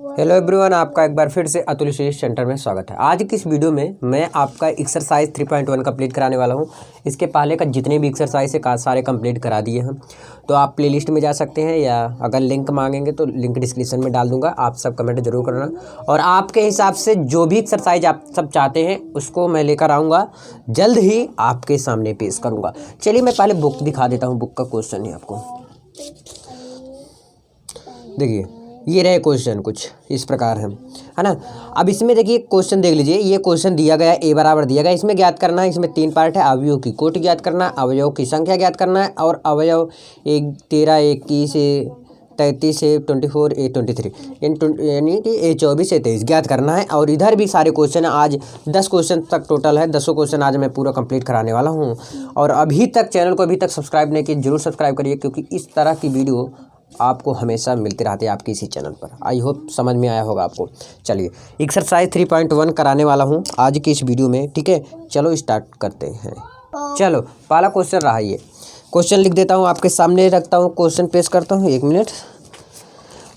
Hello everyone, आपका एक बार फिर से अतुल स्टडी सेंटर में स्वागत है। आज की इस वीडियो में मैं आपका एक्सरसाइज 3.1 कंप्लीट कराने वाला हूं। इसके पहले का जितने भी एक्सरसाइज है सारे कंप्लीट करा दिए हैं, तो आप प्लेलिस्ट में जा सकते हैं या अगर लिंक मांगेंगे तो लिंक डिस्क्रिप्शन में डाल दूंगा। आप सब कमेंट जरूर करना और आपके हिसाब से जो भी एक्सरसाइज आप सब चाहते हैं उसको मैं लेकर आऊँगा, जल्द ही आपके सामने पेश करूँगा। चलिए मैं पहले बुक दिखा देता हूँ। बुक का क्वेश्चन है, आपको देखिए ये रहे क्वेश्चन कुछ इस प्रकार है ना। अब इसमें देखिए क्वेश्चन देख लीजिए। ये क्वेश्चन दिया गया ए बराबर दिया गया, इसमें ज्ञात करना है। इसमें 3 पार्ट है। अवयव की कोटि ज्ञात करना है, अवयव की संख्या ज्ञात करना है और अवयव 13, 21, 33 से 24, 23 यानी कि 24 से 23 ज्ञात करना है। और इधर भी सारे क्वेश्चन आज 10 क्वेश्चन तक टोटल है। 10 क्वेश्चन आज मैं पूरा कंप्लीट कराने वाला हूँ। और अभी तक चैनल को सब्सक्राइब नहीं किया, जरूर सब्सक्राइब करिए, क्योंकि इस तरह की वीडियो आपको हमेशा मिलती रहती है आपके इसी चैनल पर। आई होप समझ में आया होगा आपको। चलिए एक्सरसाइज 3.1 कराने वाला हूँ आज की इस वीडियो में, ठीक है। चलो स्टार्ट करते हैं। चलो पहला क्वेश्चन रहा, ये क्वेश्चन लिख देता हूँ, आपके सामने रखता हूँ, क्वेश्चन पेश करता हूँ। 1 मिनट।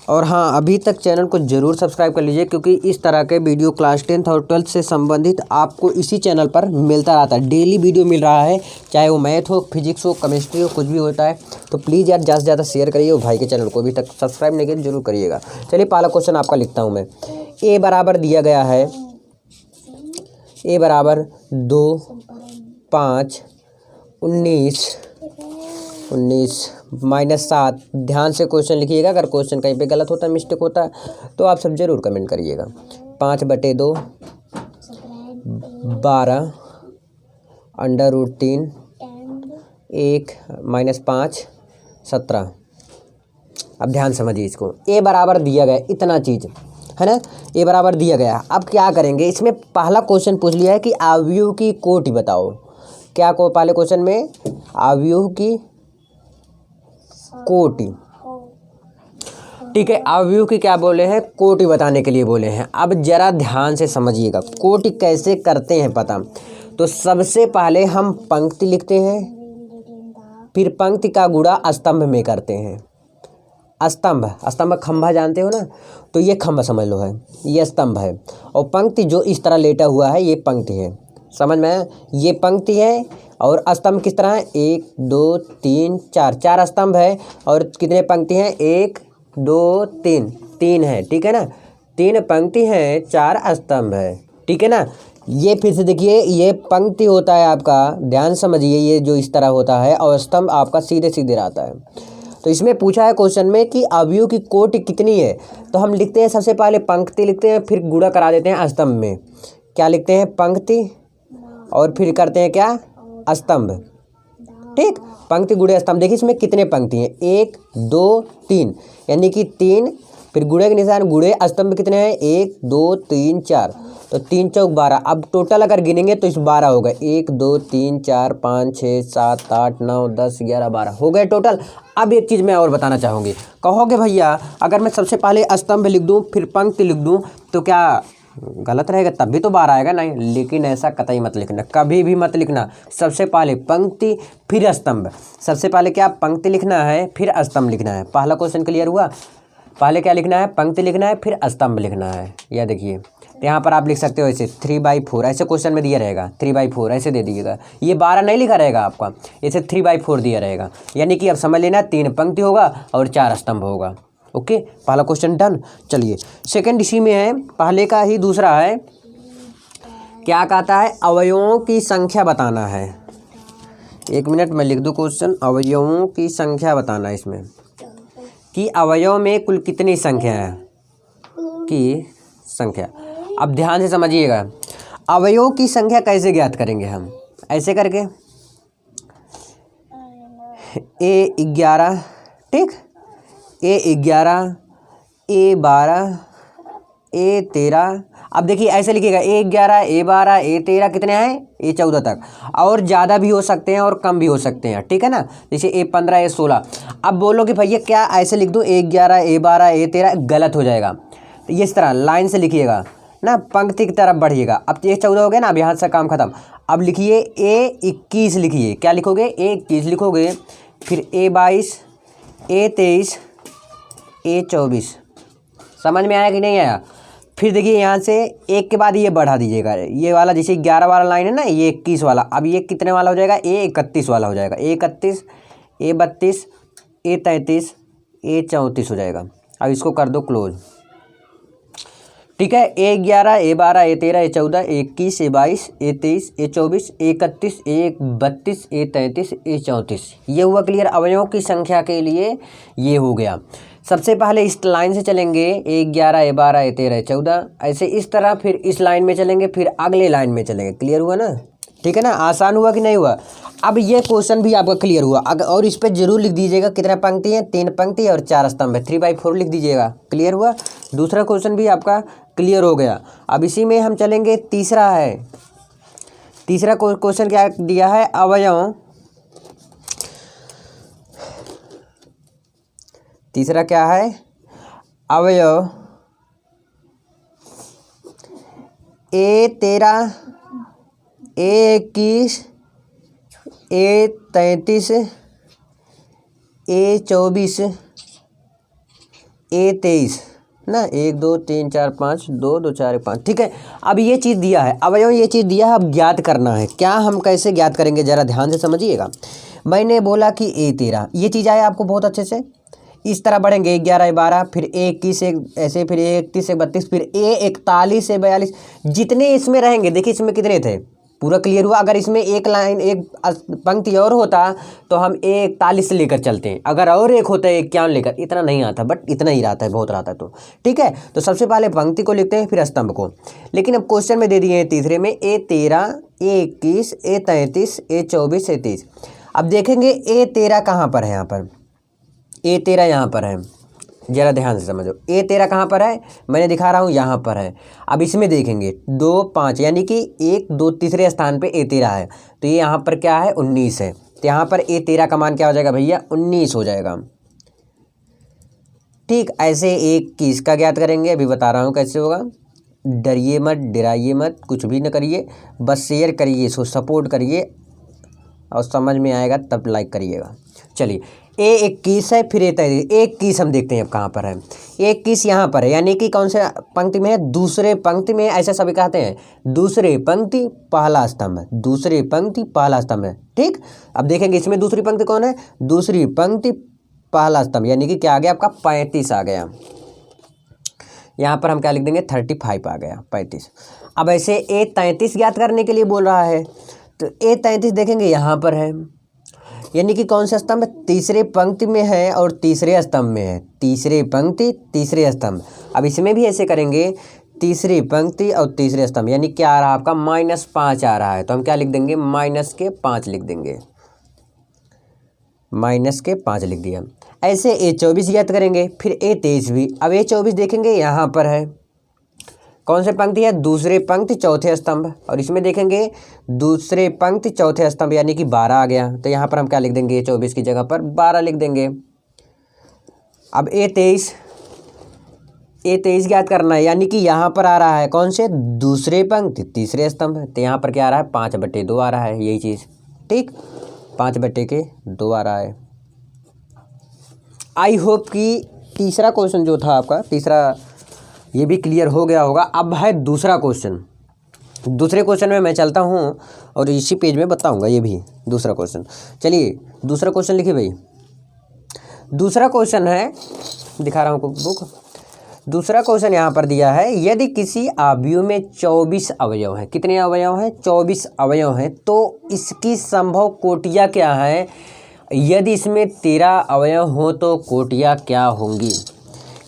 और हाँ, अभी तक चैनल को ज़रूर सब्सक्राइब कर लीजिए, क्योंकि इस तरह के वीडियो क्लास 10th और 12th से संबंधित आपको इसी चैनल पर मिलता रहता है। डेली वीडियो मिल रहा है, चाहे वो मैथ हो, फिजिक्स हो, केमिस्ट्री हो, कुछ भी होता है। तो प्लीज़ यार ज़्यादा से ज़्यादा शेयर करिए और भाई के चैनल को अभी तक सब्सक्राइब नहीं किया जरूर करिएगा। चलिए पहला क्वेश्चन आपका लिखता हूँ मैं। ए बराबर दिया गया है, ए बराबर 2, 5, 19 -7। ध्यान से क्वेश्चन लिखिएगा, अगर क्वेश्चन कहीं पे गलत होता है, मिस्टेक होता है तो आप सब जरूर कमेंट करिएगा। 5/2 12 √3 1 -5 17। अब ध्यान समझिए इसको। ए बराबर दिया गया इतना चीज़ है ना, ए बराबर दिया गया। अब क्या करेंगे, इसमें पहला क्वेश्चन पूछ लिया है कि अवयव की कोटि बताओ। क्या को पहले क्वेश्चन में अवयव की कोटि, ठीक है। अवयव की क्या बोले हैं, कोटि बताने के लिए बोले हैं। अब जरा ध्यान से समझिएगा कोटि कैसे करते हैं पता। तो सबसे पहले हम पंक्ति लिखते हैं, फिर पंक्ति का गुणा स्तंभ में करते हैं। स्तंभ खंभा जानते हो ना, तो ये खंभा समझ लो है, ये स्तंभ है। और पंक्ति जो इस तरह लेटा हुआ है ये पंक्ति है, समझ में। ये पंक्ति है और स्तंभ किस तरह है, 1 2 3 4 स्तंभ है। और कितने पंक्ति हैं, 1 2 3 है, ठीक है ना। 3 पंक्ति हैं, 4 स्तंभ है, ठीक है ना। ये फिर से देखिए, ये पंक्ति होता है आपका, ध्यान समझिए, ये जो इस तरह होता है, और स्तंभ आपका सीधे सीधे रहता है। तो इसमें पूछा है क्वेश्चन में कि अवयव की कोटि कितनी है। तो हम लिखते हैं, सबसे पहले पंक्ति लिखते हैं, फिर गुणा करा देते हैं स्तंभ में। क्या लिखते हैं, पंक्ति, और फिर करते हैं क्या, स्तंभ, ठीक। पंक्ति गुणे स्तंभ। देखिए इसमें कितने पंक्ति हैं, 1 2 3, यानी कि 3, फिर गुणे के निशान, गुणे स्तंभ कितने हैं, 1 2 3 4, तो 3 चौक 12। अब टोटल अगर गिनेंगे तो इस 12 हो गए, 1 2 3 4 5 6 7 8 9 10 11 12 हो गए टोटल। अब एक चीज़ मैं और बताना चाहूँगी, कहोगे भैया अगर मैं सबसे पहले स्तंभ लिख दूँ फिर पंक्ति लिख दूँ तो क्या गलत रहेगा, तब भी तो 12 आएगा। नहीं, लेकिन ऐसा कतई मत लिखना, कभी भी मत लिखना। सबसे पहले पंक्ति फिर स्तंभ, सबसे पहले क्या पंक्ति लिखना है फिर स्तंभ लिखना है। पहला क्वेश्चन क्लियर हुआ। पहले क्या लिखना है, पंक्ति लिखना है, फिर स्तंभ लिखना है। यह देखिए यहाँ पर आप लिख सकते हो ऐसे 3/4, ऐसे क्वेश्चन में दिया रहेगा 3/4, ऐसे दे दीजिएगा। ये 12 नहीं लिखा रहेगा आपका, ऐसे 3/4 दिया रहेगा, यानी कि अब समझ लेना 3 पंक्ति होगा और 4 स्तंभ होगा। ओके, पहला क्वेश्चन डन। चलिए सेकंड इसी में है, पहले का ही दूसरा है। क्या कहता है, अवयवों की संख्या बताना है। 1 मिनट मैं लिख दूँ क्वेश्चन, अवयवों की संख्या बताना है इसमें, कि अवयव में कुल कितनी संख्या है की संख्या। अब ध्यान से समझिएगा, अवयवों की संख्या कैसे ज्ञात करेंगे हम, ऐसे करके A11, ठीक, A11 A12 A13। अब देखिए ऐसे लिखिएगा, A11 A12 A13 कितने हैं, A14 तक। और ज़्यादा भी हो सकते हैं और कम भी हो सकते हैं, ठीक है ना। जैसे A15 A16। अब बोलो कि भैया क्या ऐसे लिख दूँ, A11 A12 A13, गलत हो जाएगा। तो इस तरह लाइन से लिखिएगा ना, पंक्ति की तरफ बढ़िएगा। अब A14 हो गया ना, अब यहाँ से काम खत्म। अब लिखिए A21 लिखिए। क्या लिखोगे, A21 लिखोगे, फिर A22 A23 A24, समझ में आया कि नहीं आया? फिर देखिए यहाँ से एक के बाद ये बढ़ा दीजिएगा, ये वाला जैसे 11 वाला लाइन है ना, ये 21 वाला, अब ये कितने वाला हो जाएगा? ये 31 वाला हो जाएगा, ये 31, ये 32, ये 33, ये 34 हो जाएगा। अब इसको कर दो क्लोज, ठीक है। ए 11, ए 12, ए 13, ए 14, ए 21, ए 22, ए 23, ए 24, ए 31, ए 32, ए 33, ए 34, ये हुआ क्लियर। अवयवों की संख्या के लिए ये हो गया। सबसे पहले इस लाइन से चलेंगे, ए 11, ए 12, ए 13, ए 14, ऐसे इस तरह, फिर इस लाइन में चलेंगे, फिर अगले लाइन में चलेंगे। क्लियर हुआ ना? ठीक है ना? आसान हुआ कि नहीं हुआ? अब ये क्वेश्चन भी आपका क्लियर हुआ। अगर और इस पर जरूर लिख दीजिएगा कितना पंक्ति है, 3 पंक्ति और 4 स्तंभ है, 3/4 लिख दीजिएगा। क्लियर हुआ? दूसरा क्वेश्चन भी आपका क्लियर हो गया। अब इसी में हम चलेंगे, तीसरा है। तीसरा क्वेश्चन क्या दिया है? अवयव, तीसरा क्या है? अवयव ए 13, ए 21, ए 33, ए 24, ए 23 ना, 1 2 3 4 5, 2 2 4 5, ठीक है। अब ये चीज़ दिया है, अवयव ये चीज़ दिया है, अब ज्ञात करना है। क्या हम कैसे ज्ञात करेंगे, ज़रा ध्यान से समझिएगा। मैंने बोला कि ए 13, ये चीज़ आया आपको बहुत अच्छे से। इस तरह बढ़ेंगे, 11 12, फिर ए 21 ऐसे, फिर ए 31 से 32, फिर ए 41 से 42, जितने इसमें रहेंगे। देखिए इसमें कितने थे, पूरा क्लियर हुआ। अगर इसमें एक लाइन, एक पंक्ति और होता तो हम ए 41 से लेकर चलते हैं, अगर और एक होता है 51 लेकर, इतना नहीं आता, बट इतना ही रहता है, बहुत रहता है। तो ठीक है, तो सबसे पहले पंक्ति को लिखते हैं, फिर स्तंभ को। लेकिन अब क्वेश्चन में दे दिए हैं तीसरे में ए 13, ए 21, ए 33, ए 24, ए 23। अब देखेंगे ए 13 कहाँ पर है? यहाँ पर ए 13 यहाँ पर है, ज़रा ध्यान से समझो। ए 13 कहाँ पर है? मैंने दिखा रहा हूँ, यहाँ पर है। अब इसमें देखेंगे 2 5, यानी कि 1 2 तीसरे स्थान पे ए 13 है, तो ये यहाँ पर क्या है? 19 है। तो यहाँ पर ए 13 का मान क्या हो जाएगा भैया? 19 हो जाएगा। ठीक, ऐसे ए 21 का ज्ञात करेंगे, अभी बता रहा हूँ कैसे होगा। डरिए मत, डराइए मत, कुछ भी न करिए, बस शेयर करिए, इसको सपोर्ट करिए, और समझ में आएगा तब लाइक करिएगा। चलिए, ए 21 है, फिर ए 33, ए 21 हम देखते हैं अब कहाँ पर है। ए 21 यहाँ पर है, यानी कि कौन से पंक्ति में है? दूसरे पंक्ति में, ऐसे सभी कहते हैं। दूसरे पंक्ति पहला स्तंभ, दूसरे पंक्ति पहला स्तंभ है। ठीक, अब देखेंगे इसमें दूसरी पंक्ति कौन है? दूसरी पंक्ति पहला स्तंभ, यानी कि क्या आ गया आपका? 35 आ गया। यहाँ पर हम क्या लिख देंगे? 35 आ गया, 35। अब ऐसे ए 33 ज्ञात करने के लिए बोल रहा है, तो ए 33 देखेंगे यहाँ पर है, यानी कि कौन सा स्तंभ? तीसरे पंक्ति में है और तीसरे स्तंभ में है। तीसरे पंक्ति तीसरे स्तंभ। अब इसमें भी ऐसे करेंगे, तीसरी पंक्ति और तीसरे स्तंभ, यानी क्या आ रहा है आपका? -5 आ रहा है, तो हम क्या लिख देंगे? -5 लिख देंगे, -5 लिख दिया। ऐसे ए 24 ज्ञात करेंगे, फिर ए 23 भी। अब ए 24 देखेंगे यहाँ पर है, कौन से पंक्ति है? दूसरे पंक्ति चौथे स्तंभ, और इसमें देखेंगे दूसरे पंक्ति चौथे स्तंभ, यानी कि 12 आ गया। तो यहाँ पर हम क्या लिख देंगे? 24 की जगह पर 12 लिख देंगे। अब ए 23 ज्ञात करना है, यानी कि यहाँ पर आ रहा है कौन से? दूसरे पंक्ति तीसरे स्तंभ, तो यहाँ पर क्या आ रहा है? 5/2 आ रहा है, यही चीज़। ठीक, 5/2 आ रहा है। आई होप कि तीसरा क्वेश्चन जो था आपका, तीसरा ये भी क्लियर हो गया होगा। अब है दूसरा क्वेश्चन। दूसरे क्वेश्चन में मैं चलता हूँ और इसी पेज में बताऊँगा, ये भी दूसरा क्वेश्चन। चलिए दूसरा क्वेश्चन लिखिए भाई। दूसरा क्वेश्चन है, दिखा रहा हूँ बुक। दूसरा क्वेश्चन यहाँ पर दिया है, यदि किसी अवयव में 24 अवयव हैं, कितने अवयव हैं? 24 अवयव हैं, तो इसकी संभव कोटियाँ क्या हैं? यदि इसमें 13 अवयव हो तो कोटियाँ क्या होंगी?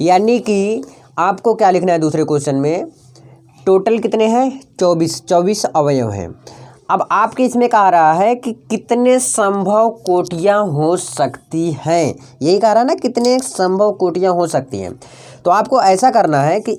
यानी कि आपको क्या लिखना है दूसरे क्वेश्चन में? टोटल कितने हैं? 24 अवयव हैं। अब आपके इसमें कह रहा है कि कितने संभव कोटियाँ हो सकती हैं, यही कह रहा है ना, कितने संभव कोटियाँ हो सकती हैं। तो आपको ऐसा करना है कि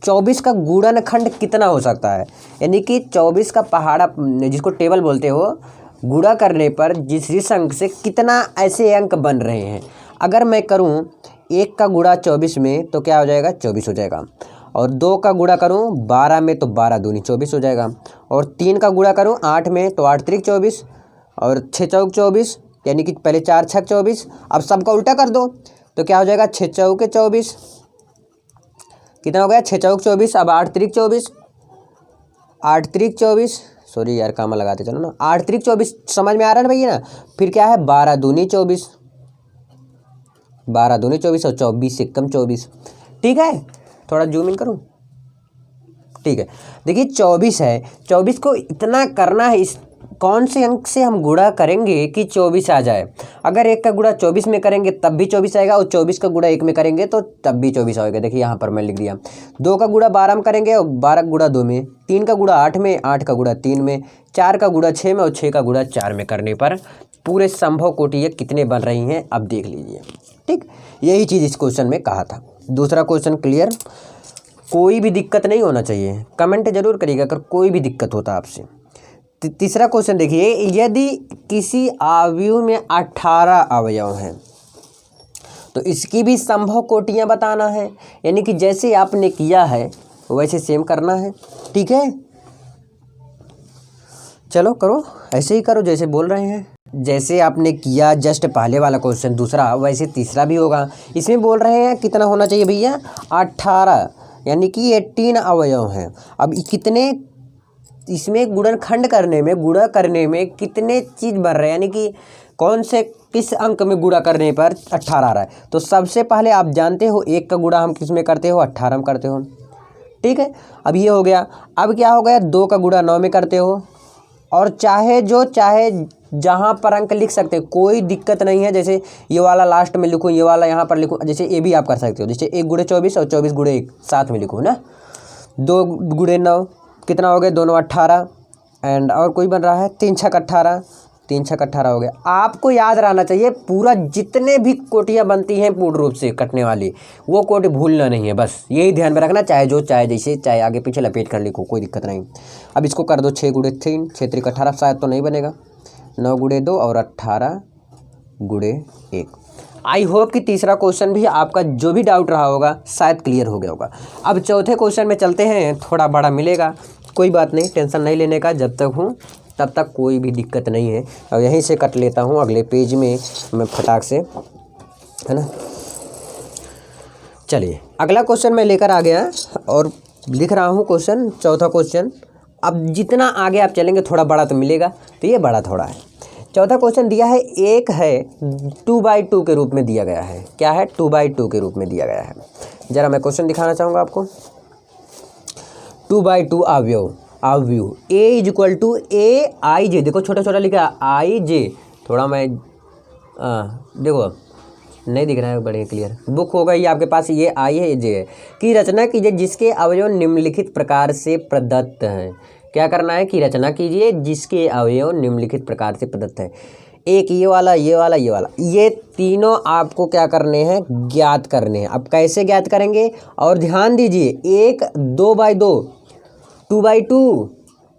24 का गुणनखंड कितना हो सकता है, यानी कि 24 का पहाड़ा, जिसको टेबल बोलते हो, गुणा करने पर जिस अंक से कितना ऐसे अंक बन रहे हैं। अगर मैं करूं 1 का गुणा 24 में तो क्या हो जाएगा? 24 हो जाएगा। और 2 का गुणा करूं 12 में तो 12 दूनी 24 हो जाएगा। और 3 का गुणा करूं 8 में तो 8 त्रिक 24, और 6 चौक 24, यानी कि पहले 4 छक 24। अब सबका उल्टा कर दो तो क्या हो जाएगा? 6 चौके 24, कितना हो गया, 6 चौक 24, अब 8 त्रिक 24, 8 त्रिक 24, सॉरी यार कामा लगाते चलो ना, 8 त्रिक 24 समझ में आ रहा है ना भैया ना। फिर क्या है 12 दूनी 24, 12 दूनी 24 और 24 से कम 24। ठीक है, थोड़ा जूम इन करूँ, ठीक है। देखिए 24 है, 24 को इतना करना है, इस कौन से अंक से हम गुणा करेंगे कि 24 आ जाए। अगर 1 का गुणा 24 में करेंगे तब भी 24 आएगा, और 24 का गुणा 1 में करेंगे तो तब भी 24 आएगा। देखिए यहाँ पर मैं लिख दिया। 2 का गुणा 12 में करेंगे और 12 का गुणा 2 में, 3 का गुणा 8 में, 8 का गुणा 3 में, 4 का गुणा 6 में और 6 का गुणा 4 में करने पर पूरे संभव कोटि ये कितने बन रही हैं अब देख लीजिए। ठीक, यही चीज़ इस क्वेश्चन में कहा था। दूसरा क्वेश्चन क्लियर, कोई भी दिक्कत नहीं होना चाहिए, कमेंट जरूर करिएगा अगर कोई भी दिक्कत होता आपसे। तीसरा क्वेश्चन देखिए, यदि किसी अवयव में 18 अवयव हैं तो इसकी भी संभव कोटियां बताना है, यानी कि जैसे आपने किया है वैसे सेम करना है। ठीक है, चलो करो, ऐसे ही करो जैसे बोल रहे हैं। जैसे आपने किया जस्ट पहले वाला क्वेश्चन दूसरा, वैसे तीसरा भी होगा। इसमें बोल रहे हैं कितना होना चाहिए भैया, 18, यानी कि 18 अवयव हैं। अब कितने इसमें गुणनखंड करने में, गुणा करने में कितने चीज़ बन रहे हैं, यानी कि कौन से किस अंक में गुणा करने पर 18 आ रहा है। तो सबसे पहले आप जानते हो 1 का गुणा हम किस में करते हो, 18 में करते हो। ठीक है, अब ये हो गया। अब क्या हो गया, 2 का गुणा 9 में करते हो, और चाहे जहाँ पर अंक लिख सकते हो, कोई दिक्कत नहीं है। जैसे ये वाला लास्ट में लिखूँ, ये वाला यहाँ पर लिखूँ, जैसे ये भी आप कर सकते हो। जैसे 1 गुणे 24 और 24 गुणे 1 साथ में लिखूँ ना। 2 गुणे 9 कितना हो गया, 2 9 18, एंड और कोई बन रहा है 3 6 18, 3 6 18 हो गया। आपको याद रहना चाहिए पूरा जितने भी कोटियाँ बनती हैं पूर्ण रूप से कटने वाली, वो कोटि भूलना नहीं है, बस यही ध्यान में रखना। चाहे जो चाहे जैसे चाहे आगे पीछे लपेट कर लिखो, कोई दिक्कत नहीं। अब इसको कर दो 6 गुणे 3, 6 त्रिक 18, शायद तो नहीं बनेगा, 9 गुणे 2 और 18 गुणे 1। आई होप कि तीसरा क्वेश्चन भी आपका जो भी डाउट रहा होगा शायद क्लियर हो गया होगा। अब चौथे क्वेश्चन में चलते हैं, थोड़ा बड़ा मिलेगा, कोई बात नहीं, टेंशन नहीं लेने का। जब तक हूँ तब तक कोई भी दिक्कत नहीं है। और यहीं से कट लेता हूँ अगले पेज में मैं फटाक से, है ना। चलिए अगला क्वेश्चन मैं लेकर आ गया और लिख रहा हूँ क्वेश्चन, चौथा क्वेश्चन। अब जितना आगे आप चलेंगे थोड़ा बड़ा तो मिलेगा, तो ये बड़ा थोड़ा है। चौथा क्वेश्चन दिया है, एक है 2/2 के रूप में दिया गया है। क्या है, 2/2 के रूप में दिया गया है। ज़रा मैं क्वेश्चन दिखाना चाहूँगा आपको। 2/2 अवयव A = AIJ, देखो छोटा छोटा लिखा है IJ, थोड़ा मैं देखो नहीं दिख रहा है बड़े क्लियर, बुक होगा ये आपके पास, ये I है, ये J है। की रचना कीजिए जिसके अवयव निम्नलिखित प्रकार से प्रदत्त हैं। क्या करना है, कि रचना कीजिए जिसके अवयव निम्नलिखित प्रकार से प्रदत्त है। एक ये वाला, ये वाला, ये वाला, ये तीनों आपको क्या करने हैं, ज्ञात करने हैं। अब कैसे ज्ञात करेंगे, और ध्यान दीजिए, एक 2/2 2/2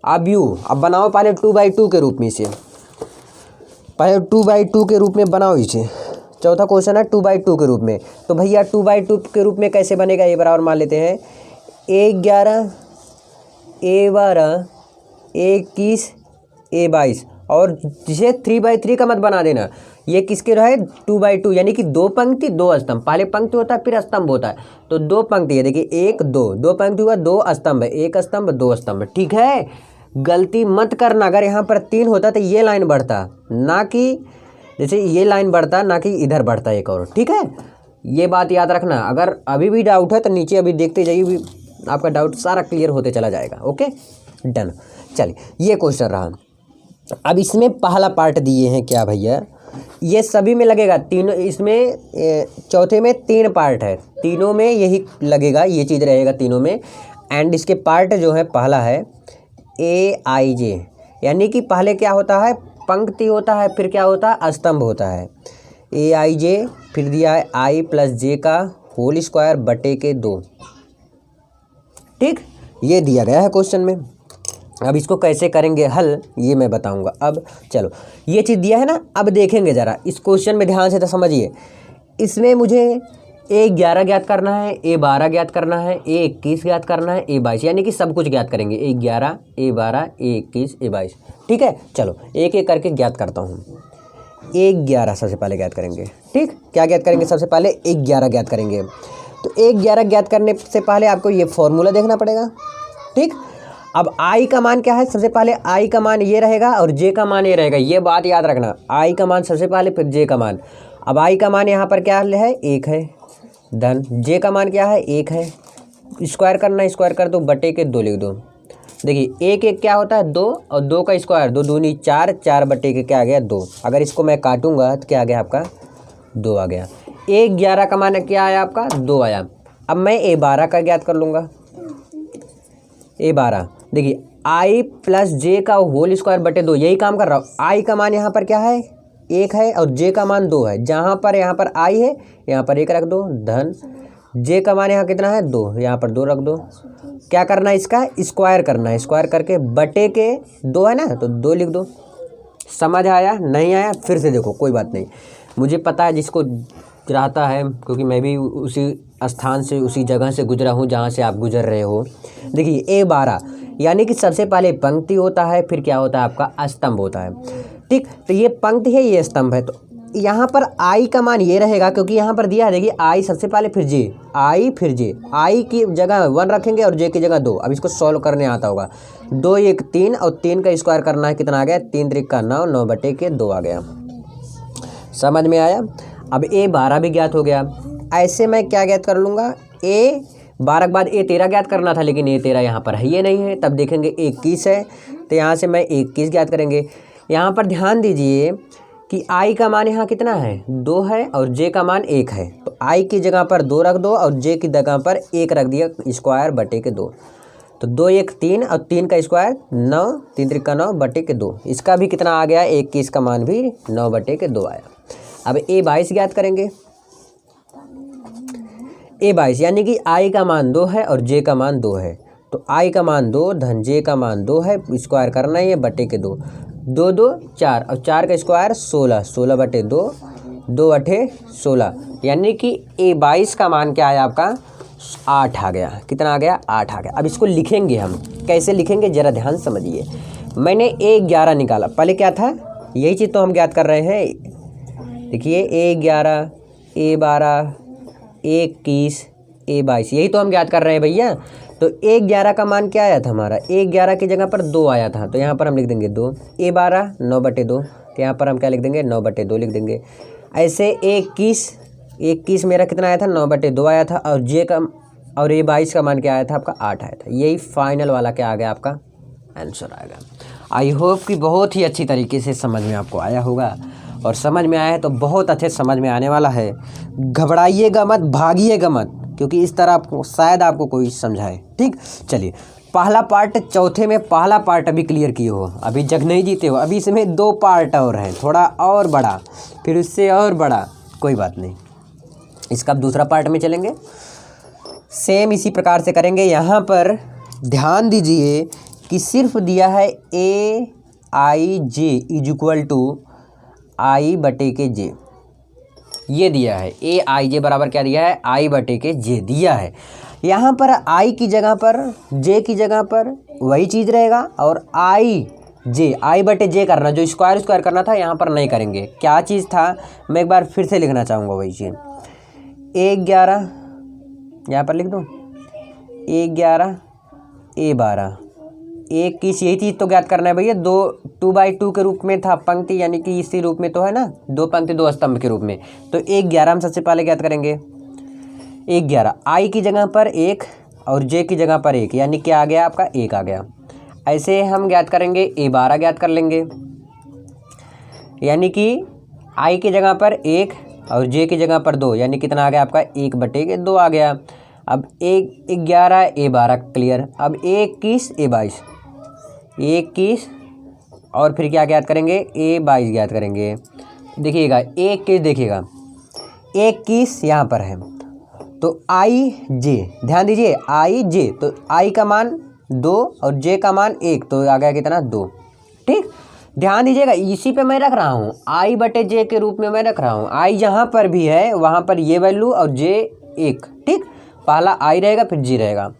अवयव। अब बनाओ पहले 2/2 के रूप में इसे, पहले 2/2 के रूप में बनाओ इसे। चौथा क्वेश्चन है 2/2 के रूप में। तो भैया 2/2 के रूप में कैसे बनेगा, ये बराबर मान लेते हैं, A11 A12 A21 A22, और जिसे 3/3 का मत बना देना। ये किसके रहे, 2/2, यानी कि 2 पंक्ति 2 स्तंभ। पहले पंक्ति होता है फिर स्तंभ होता है, तो 2 पंक्ति है। देखिए 1 2 पंक्ति हुआ, 2 स्तंभ है, 1 स्तंभ 2 स्तंभ। ठीक है, गलती मत करना। अगर यहाँ पर 3 होता तो ये लाइन बढ़ता, ना कि जैसे ये लाइन बढ़ता, ना कि इधर बढ़ता एक और। ठीक है, ये बात याद रखना। अगर अभी भी डाउट है तो नीचे अभी देखते जाइए, भी आपका डाउट सारा क्लियर होते चला जाएगा। Okay done. चलिए ये क्वेश्चन रहा। अब इसमें पहला पार्ट दिए हैं क्या भैया, ये सभी में लगेगा, तीनों इसमें, चौथे में 3 पार्ट है, तीनों में यही लगेगा, ये चीज़ रहेगा तीनों में। एंड इसके पार्ट जो है, पहला है AIJ, यानी कि पहले क्या होता है, पंक्ति होता है, फिर क्या होता है, स्तंभ होता है। AIJ, फिर दिया है I + J का होल स्क्वायर बटे के 2। ठीक, ये दिया गया है क्वेश्चन में। अब इसको कैसे करेंगे हल, ये मैं बताऊंगा। अब चलो ये चीज़ दिया है ना, अब देखेंगे ज़रा इस क्वेश्चन में ध्यान से, तो समझिए। इसमें मुझे A11 ज्ञात करना है, A12 ज्ञात करना है, A21 ज्ञात करना है, A22, यानी कि सब कुछ ज्ञात करेंगे, A11 A12 A21 A22। ठीक है, चलो एक एक करके ज्ञात करता हूँ। A11 सबसे पहले ज्ञात करेंगे। ठीक, क्या ज्ञात करेंगे, सबसे पहले A11 ज्ञात करेंगे। तो A11 ज्ञात करने से पहले आपको ये फॉर्मूला देखना पड़ेगा। ठीक, अब I का मान क्या है, सबसे पहले I का मान ये रहेगा और J का मान ये रहेगा, ये बात याद रखना। I का मान सबसे पहले, फिर J का मान। अब I का मान यहाँ पर क्या है, 1 है, धन J का मान क्या है, 1 है। स्क्वायर करना, स्क्वायर कर दो, बटे के 2 लिख दो। देखिए 1 1 क्या होता है 2, और 2 का स्क्वायर 2 दूनी 4, 4 बटे के क्या आ गया 2। अगर इसको मैं काटूंगा तो क्या आ गया आपका 2 आ गया। A11 का मान क्या आया आपका 2 आया। अब मैं A12 का ज्ञात कर लूँगा। A12 देखिए I प्लस J का होल स्क्वायर बटे 2, यही काम कर रहा हूँ। I का मान यहाँ पर क्या है 1 है और J का मान 2 है। जहाँ पर यहाँ पर I है यहाँ पर 1 रख दो, धन J का मान यहाँ कितना है 2, यहाँ पर 2 रख दो। क्या करना है, इसका स्क्वायर करना है, स्क्वायर करके बटे के 2 है ना, तो 2 लिख दो। समझ आया, नहीं आया फिर से देखो, कोई बात नहीं, मुझे पता है जिसको रहता है, क्योंकि मैं भी उसी स्थान से, उसी जगह से गुजरा हूँ जहाँ से आप गुजर रहे हो। देखिए A12 यानी कि सबसे पहले पंक्ति होता है, फिर क्या होता है आपका स्तंभ होता है। ठीक, तो ये पंक्ति है, ये स्तंभ है। तो यहाँ पर I का मान ये रहेगा, क्योंकि यहाँ पर दिया है, देखिए I सबसे पहले, फिर J, I फिर J, I की जगह 1 रखेंगे और J की जगह 2। अब इसको सॉल्व करने आता होगा, 2 1 3 और 3 का स्क्वायर करना है, कितना आ गया 3 3 का 9, 9 बटे के 2 आ गया। समझ में आया। अब A12 भी ज्ञात हो गया। ऐसे मैं क्या ज्ञात कर लूँगा, A12 के बाद A13 ज्ञात करना था, लेकिन A13 यहाँ पर है, ये नहीं है, तब देखेंगे 21 है, तो यहाँ से मैं 21 ज्ञात करेंगे। यहाँ पर ध्यान दीजिए कि I का मान यहाँ कितना है 2 है और J का मान 1 है, तो I की जगह पर 2 रख दो और J की जगह पर 1 रख दिया, स्क्वायर बटे के 2। तो 2 1 3 और 3 का स्क्वायर 9, 3 3 का 9 बटे के 2। इसका भी कितना आ गया 21 का मान भी 9 बटे के 2 आया। अब A22 ज्ञात करेंगे। A22 यानी कि I का मान 2 है और J का मान 2 है, तो I का मान 2 धन J का मान 2 है, स्क्वायर करना है, ये बटे के 2, 2 2 4 और 4 का स्क्वायर 16, 16 बटे 2, 2 अठे 16, यानी कि A22 का मान क्या आया आपका 8 आ गया। कितना आ गया 8 आ गया। अब इसको लिखेंगे हम, कैसे लिखेंगे जरा ध्यान समझिए। मैंने A11 निकाला, पहले क्या था, यही चीज़ तो हम ज्ञात कर रहे हैं। देखिए A11 A12 A21 A22, यही तो हम ज्ञात कर रहे हैं भैया। तो A11 का मान क्या आया था हमारा, A11 की जगह पर 2 आया था, तो यहाँ पर हम लिख देंगे 2। A12 9 बटे 2, तो यहाँ पर हम क्या लिख देंगे 9 बटे 2 लिख देंगे। ऐसे A21 मेरा कितना आया था 9 बटे 2 आया था, और J का और A22 का मान क्या आया था आपका 8 आया था। यही फाइनल वाला क्या आ गया आपका आंसर आएगा। आई होप कि बहुत ही अच्छी तरीके से समझ में आपको आया होगा, और समझ में आया है तो बहुत अच्छे समझ में आने वाला है। घबराइएगा मत, भागिएगा मत, क्योंकि इस तरह आपको शायद आपको कोई समझाए। ठीक, चलिए पहला पार्ट, चौथे में पहला पार्ट अभी क्लियर किए हो, अभी जग नहीं जीते हो, अभी इसमें 2 पार्ट और हैं, थोड़ा और बड़ा, फिर उससे और बड़ा, कोई बात नहीं, इसका अब दूसरा पार्ट में चलेंगे। सेम इसी प्रकार से करेंगे। यहाँ पर ध्यान दीजिए कि सिर्फ दिया है AIJ is equal to I बटे के J, ये दिया है। AIJ बराबर क्या दिया है I बटे के J दिया है। यहाँ पर I की जगह पर J की जगह पर वही चीज़ रहेगा, और I बटे J करना, जो स्क्वायर करना था यहाँ पर नहीं करेंगे। क्या चीज़ था, मैं एक बार फिर से लिखना चाहूँगा वही चीज़। A11 यहाँ पर लिख दो, A11 A12 21, यही चीज़ तो ज्ञात करना है भैया। 2/2 के रूप में था पंक्ति, यानी कि इसी रूप में तो है ना, 2 पंक्ति 2 स्तंभ के रूप में। तो 11 हम सबसे पहले ज्ञात करेंगे। 11 I की जगह पर 1 और J की जगह पर 1, यानी क्या आ गया आपका 1 आ गया। ऐसे हम ज्ञात करेंगे A12 ज्ञात कर लेंगे, यानी कि I की जगह पर 1 और J की जगह पर 2, यानी कितना आ गया आपका 1 बटे के 2 आ गया। अब 11 A12 क्लियर। अब 21 A22, 21 और फिर क्या ज्ञात करेंगे A22 ज्ञात करेंगे। देखिएगा 21 देखिएगा 21 यहाँ पर है, तो IJ, ध्यान दीजिए IJ, तो I का मान 2 और J का मान 1, तो आ गया कितना 2। ठीक, ध्यान दीजिएगा इसी पे मैं रख रहा हूँ, I बटे J के रूप में मैं रख रहा हूँ। I जहाँ पर भी है वहाँ पर ये वैल्यू और J 1। ठीक, पहला I रहेगा फिर J रहेगा,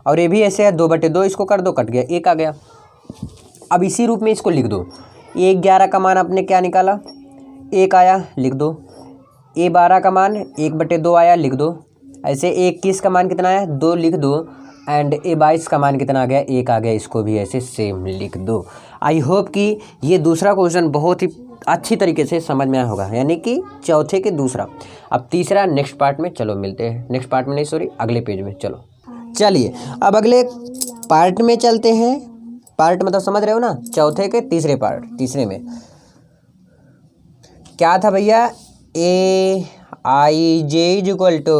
और ये भी ऐसे है 2 बटे 2, इसको कर दो, कट गया 1 आ गया। अब इसी रूप में इसको लिख दो। 11 का मान आपने क्या निकाला 1 आया, लिख दो। A12 का मान 1 बटे 2 आया, लिख दो। ऐसे A21 का मान कितना है 2 लिख दो, एंड A22 का मान कितना आ गया 1 आ गया, इसको भी ऐसे सेम लिख दो। आई होप कि ये दूसरा क्वेश्चन बहुत ही अच्छी तरीके से समझ में आया होगा, यानी कि चौथे के दूसरा। अब तीसरा नेक्स्ट पार्ट में, चलो मिलते हैं नेक्स्ट पार्ट में, नहीं सॉरी अगले पेज में। चलो चलिए अब अगले पार्ट में चलते हैं। पार्ट मतलब समझ रहे हो ना, चौथे के तीसरे पार्ट। तीसरे में क्या था भैया, AIJ is equal to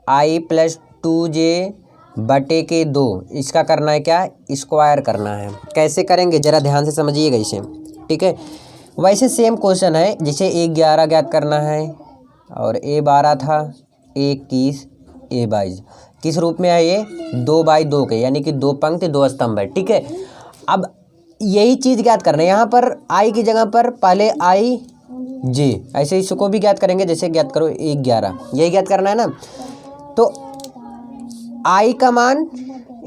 I + 2J बटे के 2, इसका करना है क्या, स्क्वायर करना है। कैसे करेंगे ज़रा ध्यान से समझिएगा इसे, ठीक है। वैसे सेम क्वेश्चन है, जिसे A11 ज्ञात करना है और A12 था, A21, A22 किस रूप में है ये 2/2 के, यानी कि 2 पंक्ति 2 स्तंभ है, ठीक है। अब यही चीज़ ज्ञात करना है, यहाँ पर I की जगह पर पहले IJ, ऐसे इसको भी ज्ञात करेंगे, जैसे ज्ञात करो A11, यही ज्ञात करना है ना। तो I का मान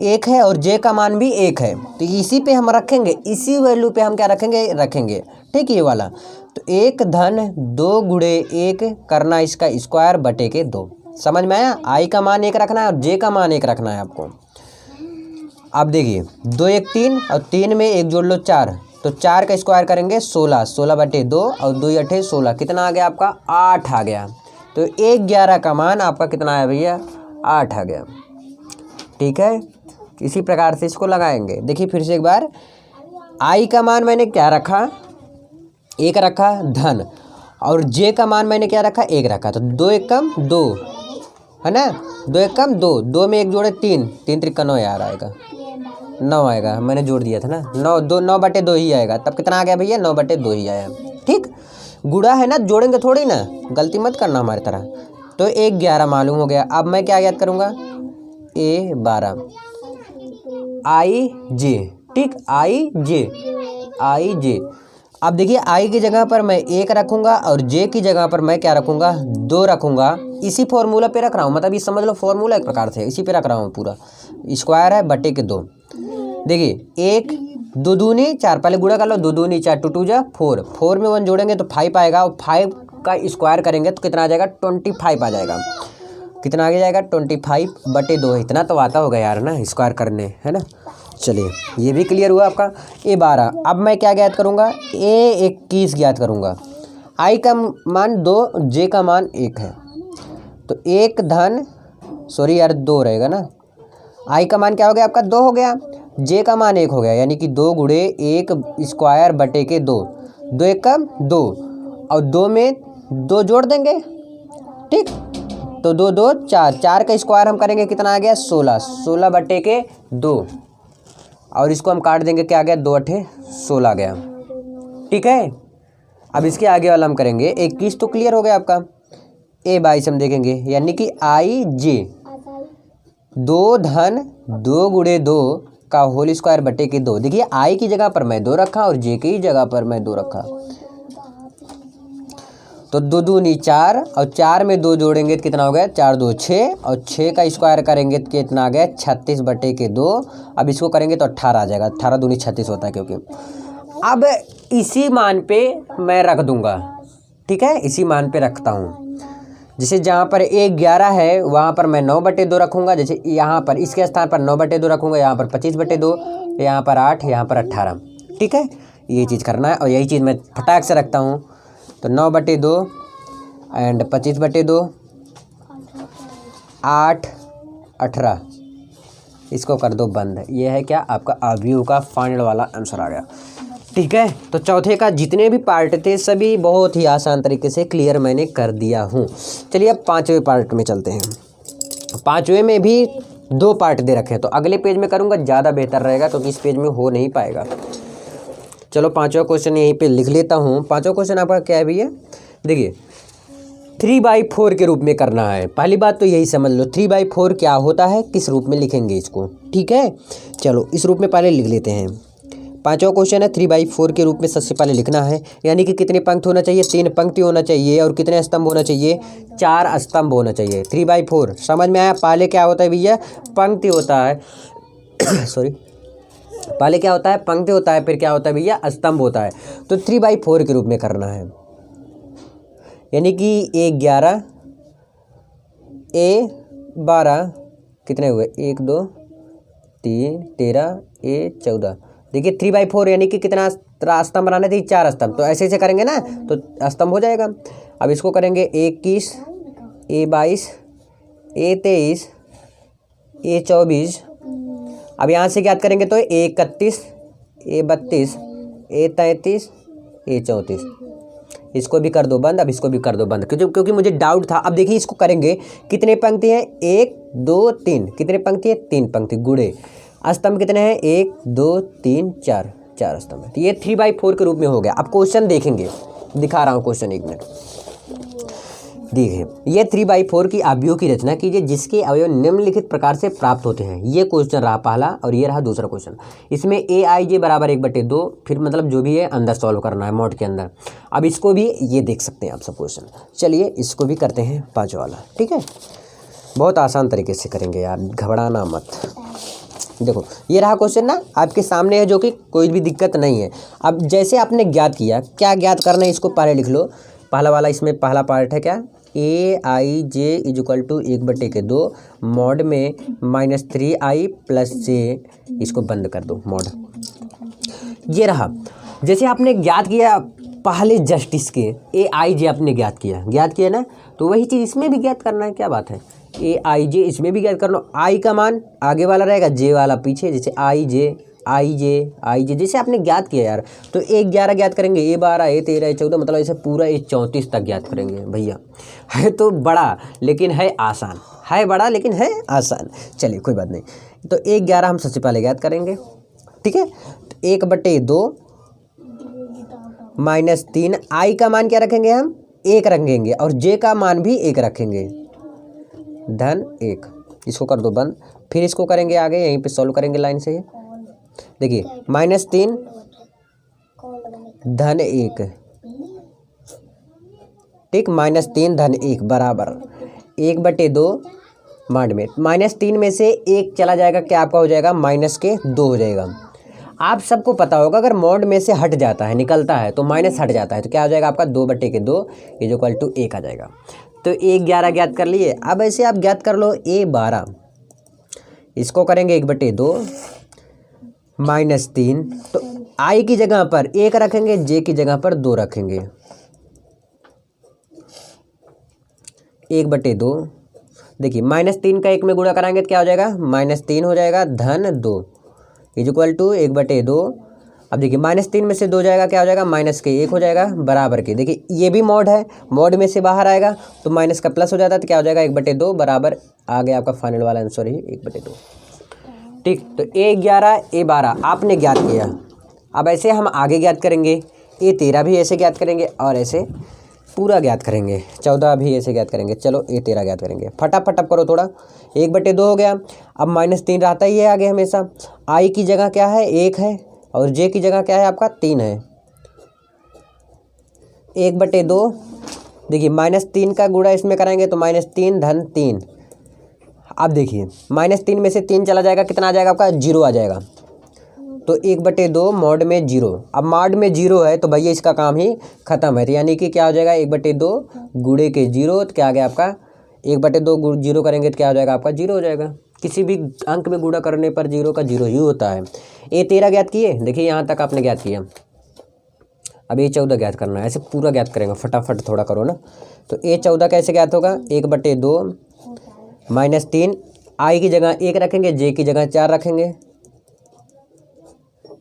1 है और J का मान भी 1 है, तो इसी पे हम रखेंगे, इसी वैल्यू पे हम क्या रखेंगे, ठीक, ये वाला। तो 1 धन 2 गुणे 1 करना इसका स्क्वायर बटे के 2, समझ में आया। I का मान 1 रखना है और J का मान 1 रखना है आपको। अब देखिए 2 1 3 और 3 में 1 जोड़ लो 4, तो 4 का स्क्वायर करेंगे 16, 16 बटे 2 और 2 8 16, कितना आ गया आपका 8 आ गया। तो 1/11 का मान आपका कितना आया भैया 8 आ गया, ठीक है। इसी प्रकार से इसको लगाएंगे। देखिए फिर से एक बार, I का मान मैंने क्या रखा 1 रखा धन, और J का मान मैंने क्या रखा 1 रखा, तो 2 1 कम 2 है ना, 2 1 कम 2, 2 में 1 जोड़े 3, 3 त्रिका 9 यार आएगा, 9 आएगा, मैंने जोड़ दिया था ना, 9 बटे 2 ही आएगा। तब कितना आ गया भैया 9 बटे 2 ही आया, ठीक। गुणा है ना, जोड़ेंगे थोड़ी ना, गलती मत करना हमारी तरह। तो 1/11 मालूम हो गया। अब मैं क्या याद करूँगा A12 IJ, ठीक, IJ। अब देखिए I की जगह पर मैं 1 रखूँगा और J की जगह पर मैं क्या रखूँगा 2 रखूँगा। इसी फॉर्मूला पे रख रहा हूँ, मतलब ये समझ लो फॉर्मूला एक प्रकार से इसी पे रख रहा हूँ पूरा, स्क्वायर है बटे के 2। देखिए 1 2 दूनी 4, पहले गुणा कर लो, 2 दूनी 4, 2 2 जा 4, 4 में 1 जोड़ेंगे तो 5 आएगा, और 5 का स्क्वायर करेंगे तो कितना आ जाएगा 25 आ जाएगा। कितना आगे जाएगा 25 बटे 2, इतना तो आता होगा यार ना स्क्वायर करने, है ना। चलिए ये भी क्लियर हुआ आपका A12। अब मैं क्या ज्ञात करूँगा A21 ज्ञात करूँगा। I का मान 2, J का मान 1 है, तो 1 धन सॉरी यार 2 रहेगा ना, I का मान क्या हो गया आपका 2 हो गया, J का मान 1 हो गया, यानी कि 2 गुणे 1 स्क्वायर बटे के 2, 2 1 कम 2 और 2 में 2 जोड़ देंगे, ठीक। तो 2 2 4, 4 का स्क्वायर हम करेंगे कितना आ गया 16, 16 बटे के 2, और इसको हम काट देंगे, क्या आ गया 2 8 16 आ गया, ठीक है। अब इसके आगे वाला हम करेंगे 21, तो क्लियर हो गया आपका। A22 हम देखेंगे, यानी कि IJ 2 धन 2 गुणे 2 का होल स्क्वायर बटे के 2। देखिए I की जगह पर मैं 2 रखा और J की जगह पर मैं 2 रखा, तो 2 दूनी 4 और 4 में 2 जोड़ेंगे तो कितना हो गया 4 2 6, और 6 का स्क्वायर करेंगे तो कितना आ गया 36 बटे के 2। अब इसको करेंगे तो 18 आ जाएगा, 18 दूनी 36 होता है क्योंकि। अब इसी मान पे मैं रख दूंगा, ठीक है, इसी मान पे रखता हूँ। जैसे जहाँ पर A11 है वहाँ पर मैं 9 बटे 2 रखूँगा, जैसे यहाँ पर इसके स्थान पर 9 बटे 2 रखूँगा, यहाँ पर 25 बटे 2, यहाँ पर 8, यहाँ पर 18, ठीक है। ये चीज़ करना है और यही चीज़ मैं फटाक से रखता हूँ। तो 9 बटे 2 एंड 25 बटे 2, 8 18, इसको कर दो बंद। ये है क्या आपका अवयव का फाइनल वाला आंसर आ गया, ठीक है। तो चौथे का जितने भी पार्ट थे सभी बहुत ही आसान तरीके से क्लियर मैंने कर दिया हूँ। चलिए अब 5वें पार्ट में चलते हैं। 5वें में भी 2 पार्ट दे रखे हैं, तो अगले पेज में करूँगा ज़्यादा बेहतर रहेगा, क्योंकि इस पेज में हो नहीं पाएगा। चलो 5वां क्वेश्चन यहीं पे लिख लेता हूँ। 5वां क्वेश्चन आपका क्या है भैया, देखिए 3/4 के रूप में करना है। पहली बात तो यही समझ लो 3/4 क्या होता है, किस रूप में लिखेंगे इसको, ठीक है। चलो इस रूप में पहले लिख लेते हैं। 5वां क्वेश्चन है 3/4 के रूप में सबसे पहले लिखना है, यानी कि कितने पंक्ति होना चाहिए 3 पंक्ति होना चाहिए, और कितने स्तंभ होना चाहिए 4 स्तंभ होना चाहिए। 3/4 समझ में आया। पहले क्या होता है भैया पंक्ति होता है सॉरी, पहले क्या होता है पंक्ति होता है, फिर क्या होता है भैया स्तंभ होता है। तो 3/4 के रूप में करना है, यानी कि A11 A 12 कितने हुए, 1 2 3 13 ए 14। देखिए 3/4 यानी कि कितना स्तंभ बनाने थे, 4 स्तंभ। तो ऐसे ऐसे करेंगे ना तो स्तंभ हो जाएगा। अब इसको करेंगे 21 ए 22 ए 23 ए 24। अब यहाँ से ज्ञात करेंगे तो ए 31 ए 32 ए 33 ए 34। इसको भी कर दो बंद, अब इसको भी कर दो बंद, क्योंकि मुझे डाउट था। अब देखिए इसको करेंगे, कितने पंक्ति हैं, 1 2 3, कितने पंक्ति है, 3 पंक्ति, गुणे स्तंभ कितने हैं, 1 2 3 4, 4 स्तंभ है। तो ये 3/4 के रूप में हो गया। अब क्वेश्चन देखेंगे, दिखा रहा हूँ क्वेश्चन, 1 मिनट। देखिए ये 3/4 की अवयव की रचना कीजिए जिसके अवयव निम्नलिखित प्रकार से प्राप्त होते हैं। ये क्वेश्चन रहा पहला और ये रहा दूसरा क्वेश्चन। इसमें AIJ बराबर 1/2, फिर मतलब जो भी है अंदर सॉल्व करना है मोड के अंदर। अब इसको भी ये देख सकते हैं आप सब क्वेश्चन। चलिए इसको भी करते हैं 5 वाला, ठीक है। बहुत आसान तरीके से करेंगे यार, घबराना मत। देखो ये रहा क्वेश्चन ना आपके सामने है, जो कि कोई भी दिक्कत नहीं है। अब जैसे आपने ज्ञात किया, क्या ज्ञात करना है इसको पहले लिख लो। पहला वाला, इसमें पहला पार्ट है क्या, AIJ = 1/2 मॉड में -3i + j। इसको बंद कर दो मॉड। ये रहा, जैसे आपने ज्ञात किया पहले जस्ट इसके AIJ आपने ज्ञात किया ना, तो वही चीज़ इसमें भी ज्ञात करना है। क्या बात है, AIJ इसमें भी ज्ञात करना। आई का मान आगे वाला रहेगा, जे वाला पीछे, जैसे IJ जैसे आपने ज्ञात किया यार। तो A 11 ज्ञात करेंगे, A 12 A 13 A 14, मतलब ऐसे पूरा A 34 तक ज्ञात करेंगे। भैया है तो बड़ा लेकिन है आसान, है बड़ा लेकिन है आसान। चलिए कोई बात नहीं। तो A 11 हम सबसे पहले ज्ञात करेंगे, ठीक है। तो 1/2 -3, I का मान क्या रखेंगे हम, 1 रखेंगे, और J का मान भी 1 रखेंगे, धन 1। इसको कर दो बंद। फिर इसको करेंगे आगे, यहीं पे सॉल्व करेंगे लाइन से। देखिए -3 धन 1, ठीक, -3 धन 1 बराबर 1/2 मांड में। -3 में से 1 चला जाएगा, क्या आपका हो जाएगा, -2 हो जाएगा। आप सबको पता होगा अगर मॉड में से हट जाता है, निकलता है, तो माइनस हट जाता है, तो क्या हो जाएगा आपका 2/2 = 1 आ जाएगा। तो A 11 ज्ञात कर लिए। अब ऐसे आप ज्ञात कर लो A 12, इसको करेंगे 1/2 -3। तो I की जगह पर 1 रखेंगे, J की जगह पर 2 रखेंगे, 1/2। देखिए -3 का 1 में गुणा कराएंगे तो क्या हो जाएगा, -3 हो जाएगा, धन 2 = 1/2। अब देखिए -3 में से 2 जाएगा, क्या हो जाएगा, -1 हो जाएगा, बराबर के। देखिए ये भी मॉड है, मॉड में से बाहर आएगा तो माइनस का प्लस हो जाता है, तो क्या हो जाएगा 1/2 बराबर, आ गया आपका फाइनल वाला आंसर ही 1/2, ठीक। तो A 11 A 12 आपने ज्ञात किया। अब ऐसे हम आगे ज्ञात करेंगे, A 13 भी ऐसे ज्ञात करेंगे और ऐसे पूरा ज्ञात करेंगे, 14 भी ऐसे ज्ञात करेंगे। चलो A 13 ज्ञात करेंगे, फटाफट अब करो थोड़ा। 1/2 हो गया। अब -3 रहता ही है आगे हमेशा। I की जगह क्या है, 1 है, और J की जगह क्या है आपका, 3 है। 1/2, देखिए -3 का गुणा इसमें कराएंगे तो -3 धन 3। अब देखिए -3 में से 3 चला जाएगा, कितना आ जाएगा आपका, 0 आ जाएगा। तो 1/2 मॉड में 0। अब मॉड में 0 है तो भैया इसका काम ही खत्म है, तो यानी कि क्या हो जाएगा 1/2 गुणे के 0, तो क्या आ गया आपका 1/2 0 करेंगे तो क्या हो जाएगा आपका 0 हो जाएगा। किसी भी अंक में गुणा करने पर 0 का 0 ही होता है। A 13 ज्ञात किए, देखिए यहाँ तक आपने ज्ञात किया। अब A 14 ज्ञात करना है, ऐसे पूरा ज्ञात करेंगे, फटाफट थोड़ा करो ना। तो A 14 कैसे ज्ञात होगा, 1/2 -3, I की जगह 1 रखेंगे, J की जगह 4 रखेंगे,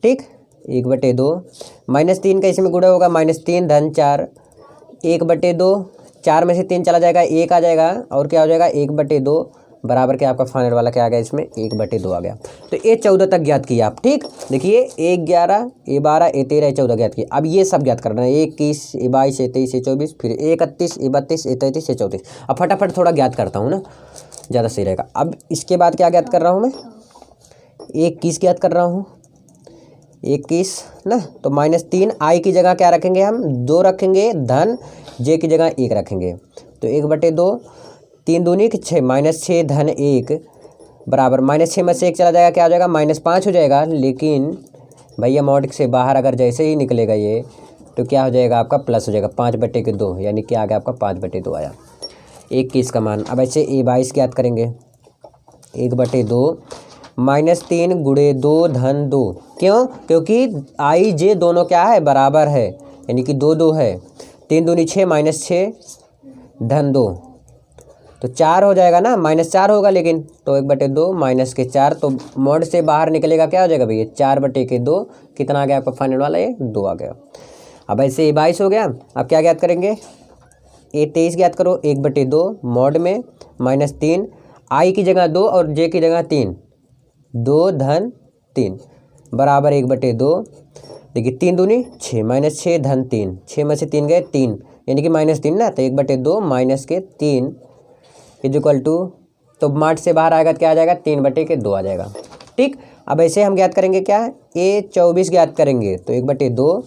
ठीक। 1/2 -3 का इसमें गुणा होगा, -3 धन 4, 1/2, 4 में से 3 चला जाएगा, 1 आ जाएगा, और क्या हो जाएगा 1/2 बराबर के आपका फाइनल वाला क्या आ गया, इसमें 1/2 आ गया। तो A 14 तक ज्ञात किया आप, ठीक। देखिए A 11 A 12 A 13 A 14 ज्ञात किया। अब ये सब ज्ञात करना है, 21 A 22 A 23 A 24, फिर A 31 A 32 A 33 A 34। अब फटाफट थोड़ा ज्ञात करता हूँ ना, ज़्यादा सही रहेगा। अब इसके बाद क्या ज्ञात कर रहा हूँ मैं, 21 ज्ञात कर रहा हूँ, 21 ना। तो -3 I की जगह क्या रखेंगे हम, 2 रखेंगे, धन J की जगह 1 रखेंगे, तो 1/2, 3 दूनी 6, -6 धन 1 बराबर, -6 में से 1 चला जाएगा, क्या हो जाएगा -5 हो जाएगा। लेकिन भैया मॉड से बाहर अगर जैसे ही निकलेगा ये, तो क्या हो जाएगा आपका प्लस हो जाएगा, 5/2, यानी क्या आ गया आपका 5/2 आया। 21 का मान। अब ऐसे A22 ज्ञात करेंगे, 1/2 -3 गुणे 2 धन 2। क्यों? क्योंकि I J दोनों क्या है, बराबर है, यानी कि 2 2 है। 3 दूनी 6 -6 धन 2, तो 4 हो जाएगा ना, -4 होगा लेकिन, तो 1/2 माइनस के 4, तो मोड से बाहर निकलेगा क्या हो जाएगा भैया, 4/2। कितना आ गया आपका फाइनल वाला, ये 2 आ गया। अब ऐसे A22 हो गया। अब क्या ज्ञात करेंगे, A23 ज्ञात करो, 1/2 मॉड में -3, I की जगह 2 और J की जगह 3, 2 धन 3 बराबर 1/2। देखिए 3 दूनी 6 -6 धन 3, 6 में से 3 गए 3, यानी कि -3 ना, तो 1/2 माइनस के 3 इक्वल टू, तो मार्ट से बाहर आएगा क्या आ जाएगा, 3/2 आ जाएगा। ठीक, अब ऐसे हम ज्ञात करेंगे क्या, A24 ज्ञात करेंगे, तो 1/2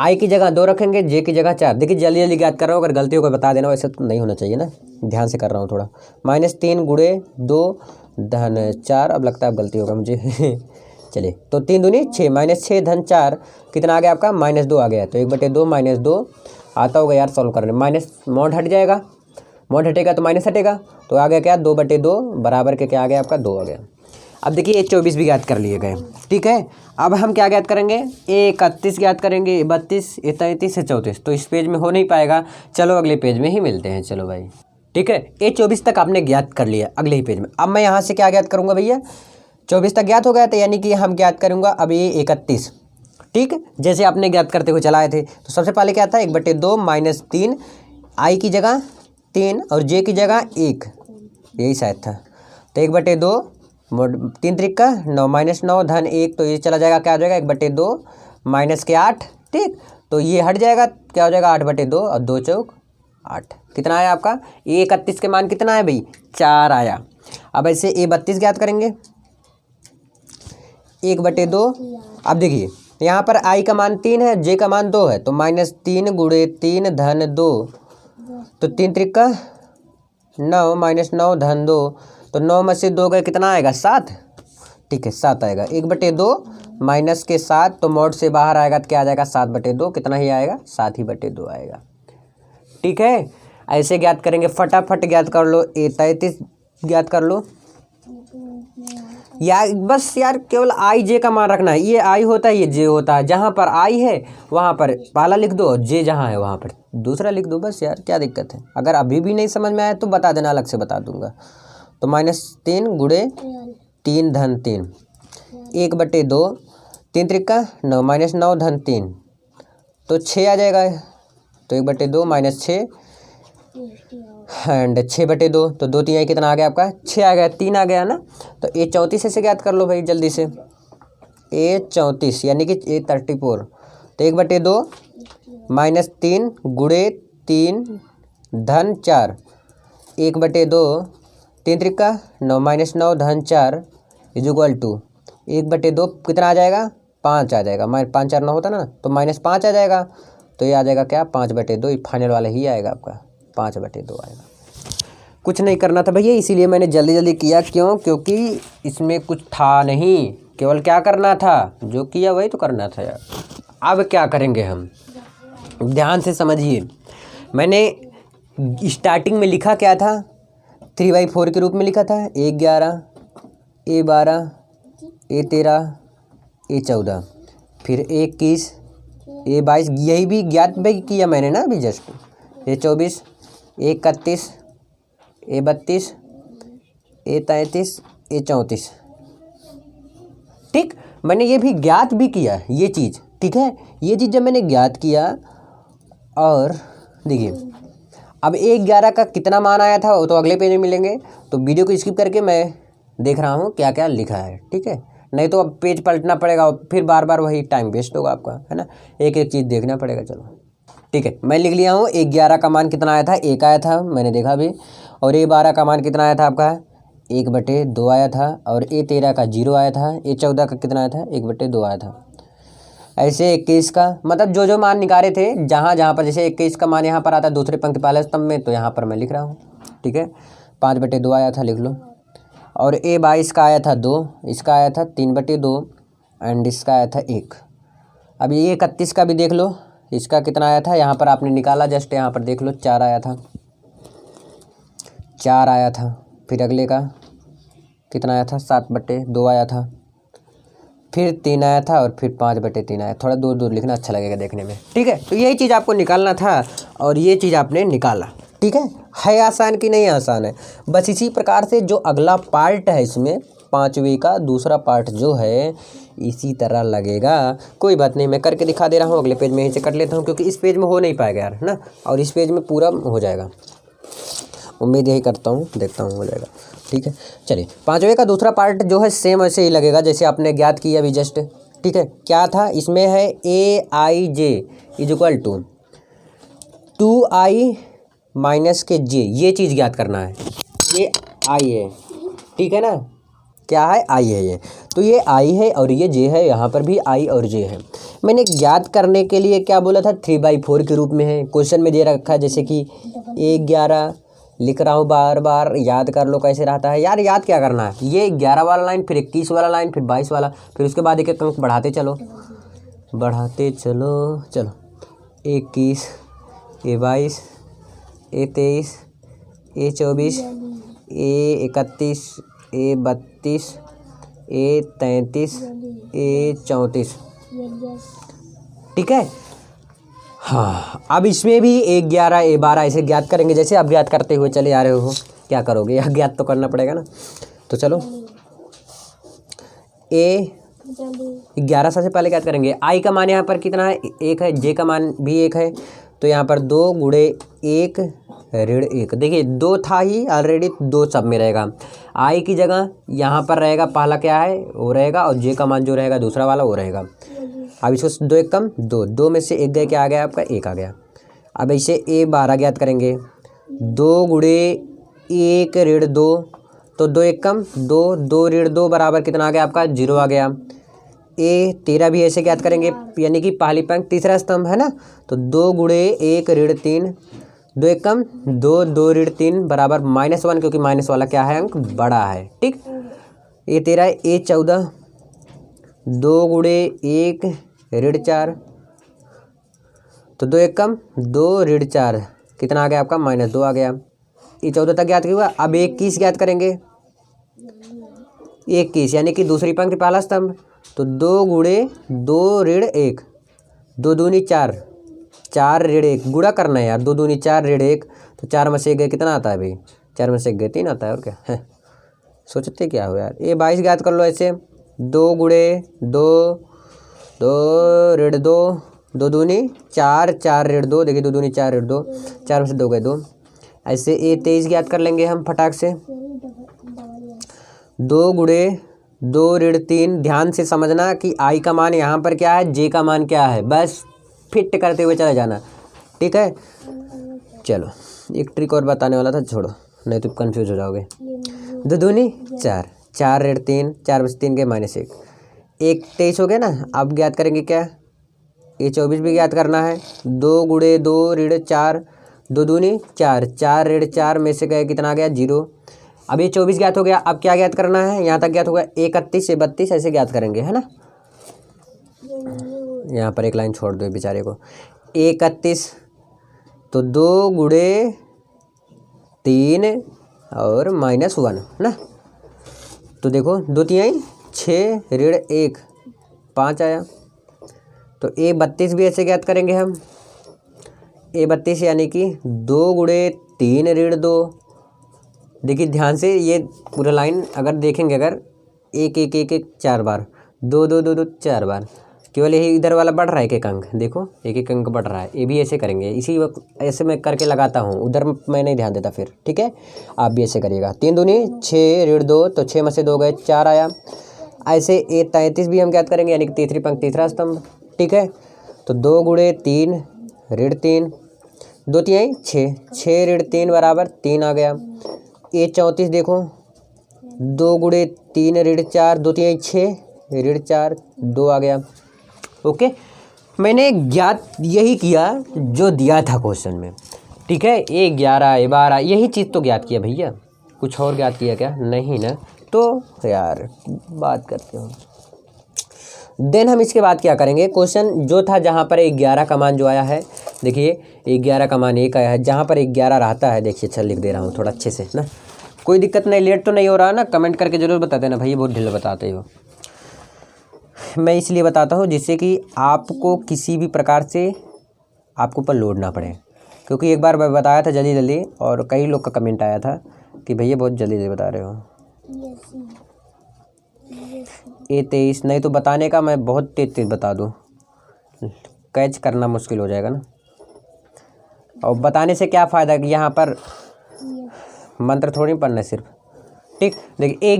I की जगह 2 रखेंगे, J की जगह 4। देखिए जल्दी जल्दी ज्ञात कर रहा हूँ, अगर गलती हो को बता देना, वैसे तो नहीं होना चाहिए ना, ध्यान से कर रहा हूँ थोड़ा। -3 गुणे 2 धन 4, अब लगता है अब गलती होगा मुझे चलिए, तो 3 दूनी 6 -6 धन 4, कितना आ गया आपका, -2 आ गया। तो 1/2 -2 आता होगा यार सॉल्व करने, माइनस मॉड हट जाएगा, मॉड हटेगा तो माइनस हटेगा, तो आ गया क्या, 2/2 बराबर के क्या आ गया आपका, 2 आ गया। अब देखिए A24 भी ज्ञात कर लिए गए। ठीक है, अब हम क्या ज्ञात करेंगे, A31 ज्ञात करेंगे, A32, A33, A34। तो इस पेज में हो नहीं पाएगा, चलो अगले पेज में ही मिलते हैं। चलो भाई, ठीक है, A24 तक आपने ज्ञात कर लिया, अगले ही पेज में। अब मैं यहाँ से क्या ज्ञात करूँगा भैया, 24 तक ज्ञात हो गया था, यानी कि हम ज्ञात करूँगा अब ये 31। ठीक, जैसे आपने ज्ञात करते हुए चलाए थे, तो सबसे पहले क्या था, 1/2 -3, I की जगह 3 और J की जगह 1, यही शायद था। तो 1/2 3 त्रिक का 9 -9 धन 1, तो ये चला जाएगा, क्या हो जाएगा, 1/2 माइनस के 8। ठीक, तो ये हट जाएगा, क्या हो जाएगा, 8/2 और 2 चौक 8। कितना आया आपका, A31 के मान कितना है भाई, 4 आया। अब ऐसे A32 ज्ञात करेंगे, 1/2। अब देखिए यहाँ पर I का मान 3 है, J का मान 2 है, तो -3 गुणे 3 धन 2, तो 3 त्रिक का 9 -9 धन 2, तो 9 में से 2 गए, कितना आएगा, 7। ठीक है, 7 आएगा। 1/2 माइनस के 7, तो मोड से बाहर आएगा तो क्या आ जाएगा, 7/2, कितना ही आएगा, 7/2 आएगा। ठीक है, ऐसे ज्ञात करेंगे, फटाफट ज्ञात कर लो। A33 ज्ञात कर लो यार, बस यार केवल I J का मान रखना है, ये I होता है, ये J होता है। जहाँ पर I है वहाँ पर पहला लिख दो, और J जहाँ है वहाँ पर दूसरा लिख दो, बस यार क्या दिक्कत है। अगर अभी भी नहीं समझ में आया तो बता देना, अलग से बता दूंगा। तो -3 गुणे 3 धन 3, 1/2, 3 त्रिक का 9 -9 धन 3, तो 6 आ जाएगा। तो 1/2 -6 एंड 6/2, तो 2 3 कितना आ गया आपका, 6 आ गया, 3 आ गया ना। तो A34 से ज्ञात कर लो भाई जल्दी से, A34 यानी कि A34। तो 1/2 -3 गुणे 3 धन 4, 1/2, 3 त्रिक का 9 -9 धन 4 इक्वल टू 1/2 कितना आ जाएगा, 5 आ जाएगा। 5 4 9 होता ना, तो -5 आ जाएगा, तो ये आ जाएगा क्या, 5/2। ये फाइनल वाला ही आएगा आपका, 5/2 आएगा। कुछ नहीं करना था भैया, इसीलिए मैंने जल्दी जल्दी किया। क्यों? क्योंकि इसमें कुछ था नहीं, केवल क्या करना था, जो किया वही तो करना था यार। अब क्या करेंगे हम, ध्यान से समझिए। मैंने स्टार्टिंग में लिखा क्या था, 3/4 के रूप में लिखा था, A11, A12, A13, A14, फिर A21, A22, यही भी ज्ञात भी किया मैंने ना अभी just. A24, A31, A32, A33, A34। ठीक, मैंने ये भी ज्ञात भी किया ये चीज़। ठीक है, ये चीज़ जब मैंने ज्ञात किया, और देखिए अब A11 का कितना मान आया था वो तो अगले पेज में मिलेंगे, तो वीडियो को स्किप करके मैं देख रहा हूँ क्या क्या लिखा है। ठीक है, नहीं तो अब पेज पलटना पड़ेगा और फिर बार बार वही टाइम वेस्ट होगा आपका, है ना। एक एक चीज़ देखना पड़ेगा। चलो ठीक है, मैं लिख लिया हूँ। A11 का मान कितना आया था, 1 आया था, मैंने देखा भी। और A12 का मान कितना आया था आपका, 1/2 आया था। और A13 का 0 आया था। A14 का कितना आया था, 1/2 आया था। ऐसे 21 का, मतलब जो जो मान निकाले थे, जहाँ जहाँ पर, जैसे 21 का मान यहाँ पर आता है दूसरे पंक्ति पहले स्तंभ में, तो यहाँ पर मैं लिख रहा हूँ। ठीक है, 5/2 आया था, लिख लो। और A22 का आया था 2, इसका आया था 3/2 एंड इसका आया था 1। अब ये 31 का भी देख लो, इसका कितना आया था, यहाँ पर आपने निकाला जस्ट, यहाँ पर देख लो 4 आया था। 4 आया था, फिर अगले का कितना आया था 7/2 आया था, फिर 3 आया था और फिर 5/3 आया। थोड़ा दूर दूर लिखना अच्छा लगेगा देखने में, ठीक है। तो यही चीज़ आपको निकालना था और ये चीज़ आपने निकाला, ठीक है आसान कि नहीं आसान है। बस इसी प्रकार से जो अगला पार्ट है इसमें 5वें का दूसरा पार्ट जो है इसी तरह लगेगा। कोई बात नहीं, मैं करके दिखा दे रहा हूँ, अगले पेज में यहीं से कर लेता हूँ क्योंकि इस पेज में हो नहीं पाएगा यार, है ना, और इस पेज में पूरा हो जाएगा, उम्मीद यही करता हूँ, देखता हूँ हो जाएगा, ठीक है। चलिए 5वें का दूसरा पार्ट जो है सेम ऐसे ही लगेगा जैसे आपने ज्ञात किया अभी जस्ट, ठीक है। क्या था इसमें है AIJ = 2I माइनस के J, ये चीज़ ज्ञात करना है। ये I है, ठीक है ना, क्या है I है ये, तो ये I है और ये J है, यहाँ पर भी I और J है। मैंने ज्ञात करने के लिए क्या बोला था 3/4 के रूप में है, क्वेश्चन में दे रखा है जैसे कि 1/11 लिख रहा हूँ, बार बार याद कर लो कैसे रहता है यार, याद क्या करना है, ये 11 वाला लाइन, फिर 21 वाला लाइन, फिर 22 वाला, फिर उसके बाद एक एक अंक बढ़ाते चलो, चलो 21, A22, A23, A24, A31, A32, A33, A34, ठीक है। हाँ, अब इसमें भी 1/11 A12 ऐसे ज्ञात करेंगे जैसे आप ज्ञात करते हुए चले आ रहे हो। क्या करोगे यार, ज्ञात तो करना पड़ेगा ना। तो चलो A11 सबसे पहले ज्ञात करेंगे। I का मान यहाँ पर कितना है 1 है, J का मान भी 1 है, तो यहाँ पर 2 × 1 ऋण 1, देखिए 2 था ही ऑलरेडी, 2 सब में रहेगा। I की जगह यहाँ पर रहेगा पहला क्या है वो रहेगा, और J का मान जो रहेगा दूसरा वाला वो रहेगा। अब इसको 2 1 कम 2, 2 में से 1 गए, क्या आ गया आपका 1 आ गया। अब इसे A12 ज्ञात करेंगे, 2 × 1 ऋण 2, तो 2 1 कम 2, 2 ऋण 2 बराबर कितना आ गया आपका 0 आ गया। A13 भी ऐसे ज्ञात करेंगे, यानी कि पहली पंक्ति तीसरा स्तंभ है ना, तो 2 × 1 ऋण 3, 2 1 कम 2, 2 ऋण 3 बराबर -1, क्योंकि माइनस वाला क्या है अंक बड़ा है, ठीक। A13 A14, 2 × 1 ऋण 4, तो 2 1 कम 2 ऋण 4 कितना आ गया आपका -2 आ गया। A14 तक ज्ञात हुआ। अब 21 ज्ञात करेंगे, 21 यानी कि दूसरी पंक्ति पहला स्तंभ, तो 2 × 2 ऋण 1, 2 दूनी 4, 4 ऋण 1 गुणा करना है यार, 2 दूनी 4 ऋण 1, तो 4 में से 1 गए कितना आता है भाई, 4 में से 1 गए 3 आता है, और क्या है सोचते क्या हो यार। A22 ज्ञात कर लो ऐसे, 2 × 2, 2 ऋण 2, 2 दूनी 4, 4 ऋण 2, देखिए 2 दूनी 4 ऋण 2, 4 में से 2 गए 2। ऐसे A23 ज्ञात कर लेंगे हम फटाक से, 2 × 2 ऋण 3, ध्यान से समझना कि I का मान यहाँ पर क्या है, J का मान क्या है, बस फिट करते हुए चले जाना, ठीक है। चलो एक ट्रिक और बताने वाला था, छोड़ो नहीं तो कंफ्यूज हो जाओगे। 2 दूनी 4, 4 ऋण 3, 4 में से 3 गए -1, 23 हो गया ना। अब ज्ञात करेंगे क्या, A24 भी ज्ञात करना है, 2 × 2 ऋण 4, 2 दूनी 4, 4 ऋण 4 में से गए कितना आ गया 0। अब ये 24 ज्ञात हो गया। अब क्या ज्ञात करना है, यहाँ तक ज्ञात हो गया, 31 से 32 ऐसे ज्ञात करेंगे, है ना। यहाँ पर एक लाइन छोड़ दो बेचारे को, 31 तो 2 × 3 और -1 ना, तो देखो 2 3 6 ऋण 1 5 आया। तो A32 भी ऐसे ज्ञात करेंगे हम, A32 यानी कि 2 × 3 ऋण 2, देखिए ध्यान से ये पूरा लाइन अगर देखेंगे, अगर 1 1 1 1 4 बार, 2 2 2 2 4 बार, केवल यही इधर वाला बढ़ रहा है, एक अंक देखो, एक अंक बढ़ रहा है। ये भी ऐसे करेंगे, इसी वक्त ऐसे मैं करके लगाता हूँ, उधर मैं नहीं ध्यान देता फिर, ठीक है। आप भी ऐसे करिएगा, 3 दूनी 6 ऋण 2, तो 6 में से 2 गए 4 आया। ऐसे A33 भी हम ज्ञात करेंगे, यानी कि तीसरी पंक्ति तीसरा स्तंभ, ठीक है। तो 2 × 3 ऋण 3, 2 3 6, 6 ऋण 3 बराबर 3 आ गया। A34 देखो, 2 × 3 ऋण 4, 2 3 6 ऋण 4 2 आ गया। ओके, मैंने ज्ञात यही किया जो दिया था क्वेश्चन में, ठीक है। A11 A12 यही चीज़ तो ज्ञात किया भैया, कुछ और ज्ञात किया क्या, नहीं ना। तो यार बात करते हो, देन हम इसके बाद क्या करेंगे, क्वेश्चन जो था जहाँ पर 11 का मान जो आया है देखिए 11 का मान 1 आया है, जहाँ पर 11 रहता है देखिए, अच्छा लिख दे रहा हूँ थोड़ा अच्छे से ना, कोई दिक्कत नहीं, लेट तो नहीं हो रहा ना, कमेंट करके ज़रूर बता देना भाई, बहुत ढीला बताते हो। मैं इसलिए बताता हूँ जिससे कि आपको किसी भी प्रकार से आपको ऊपर लोड ना पड़े, क्योंकि एक बार मैं बताया था जल्दी जल्दी और कई लोग का कमेंट आया था कि भैया बहुत जल्दी जल्दी बता रहे हो। ये 23 नहीं तो बताने का मैं बहुत तेज तेज बता दूँ, कैच करना मुश्किल हो जाएगा ना, और बताने से क्या फ़ायदा कि यहाँ पर मंत्र थोड़ी पढ़ना है सिर्फ। ठीक, देखिए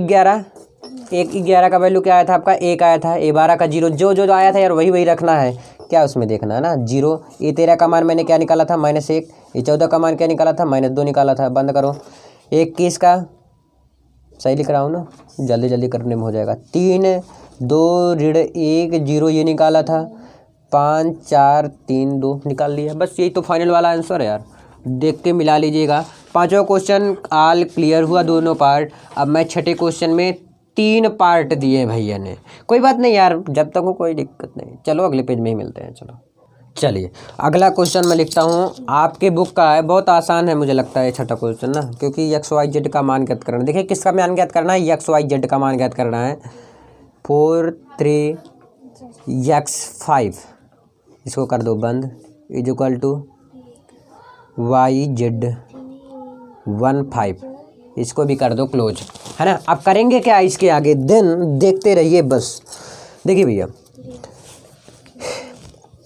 11 का वैल्यू क्या आया था आपका, 1 आया था, 12 का 0, जो आया था यार वही रखना है, क्या उसमें देखना है ना 0। ये 13 का मान मैंने क्या निकाला था -1, ये 14 का मान क्या निकाला था -2 निकाला था, बंद करो। 21 का सही लिख रहा हूँ ना, जल्दी जल्दी करने में हो जाएगा, 3 2 ऋण 1 0 ये निकाला था, 5 4 3 2 निकाल लिया, बस यही तो फाइनल वाला आंसर है यार, देख के मिला लीजिएगा। पांचों क्वेश्चन ऑल क्लियर हुआ दोनों पार्ट। अब मैं छठे क्वेश्चन में 3 पार्ट दिए भैया ने, कोई बात नहीं यार, जब तक हो कोई दिक्कत नहीं, चलो अगले पेज में ही मिलते हैं। चलो चलिए अगला क्वेश्चन मैं लिखता हूँ, आपके बुक का है, बहुत आसान है मुझे लगता है छठा क्वेश्चन ना, क्योंकि XYZ का मान ज्ञात करना है। देखिए किसका मान ज्ञात करना है, XYZ का मान ज्ञात करना है। 4 3 x5 इसको कर दो बंद, इज टू YZ 15 इसको भी कर दो क्लोज, है ना। अब करेंगे क्या इसके आगे, देन देखते रहिए बस। देखिए भैया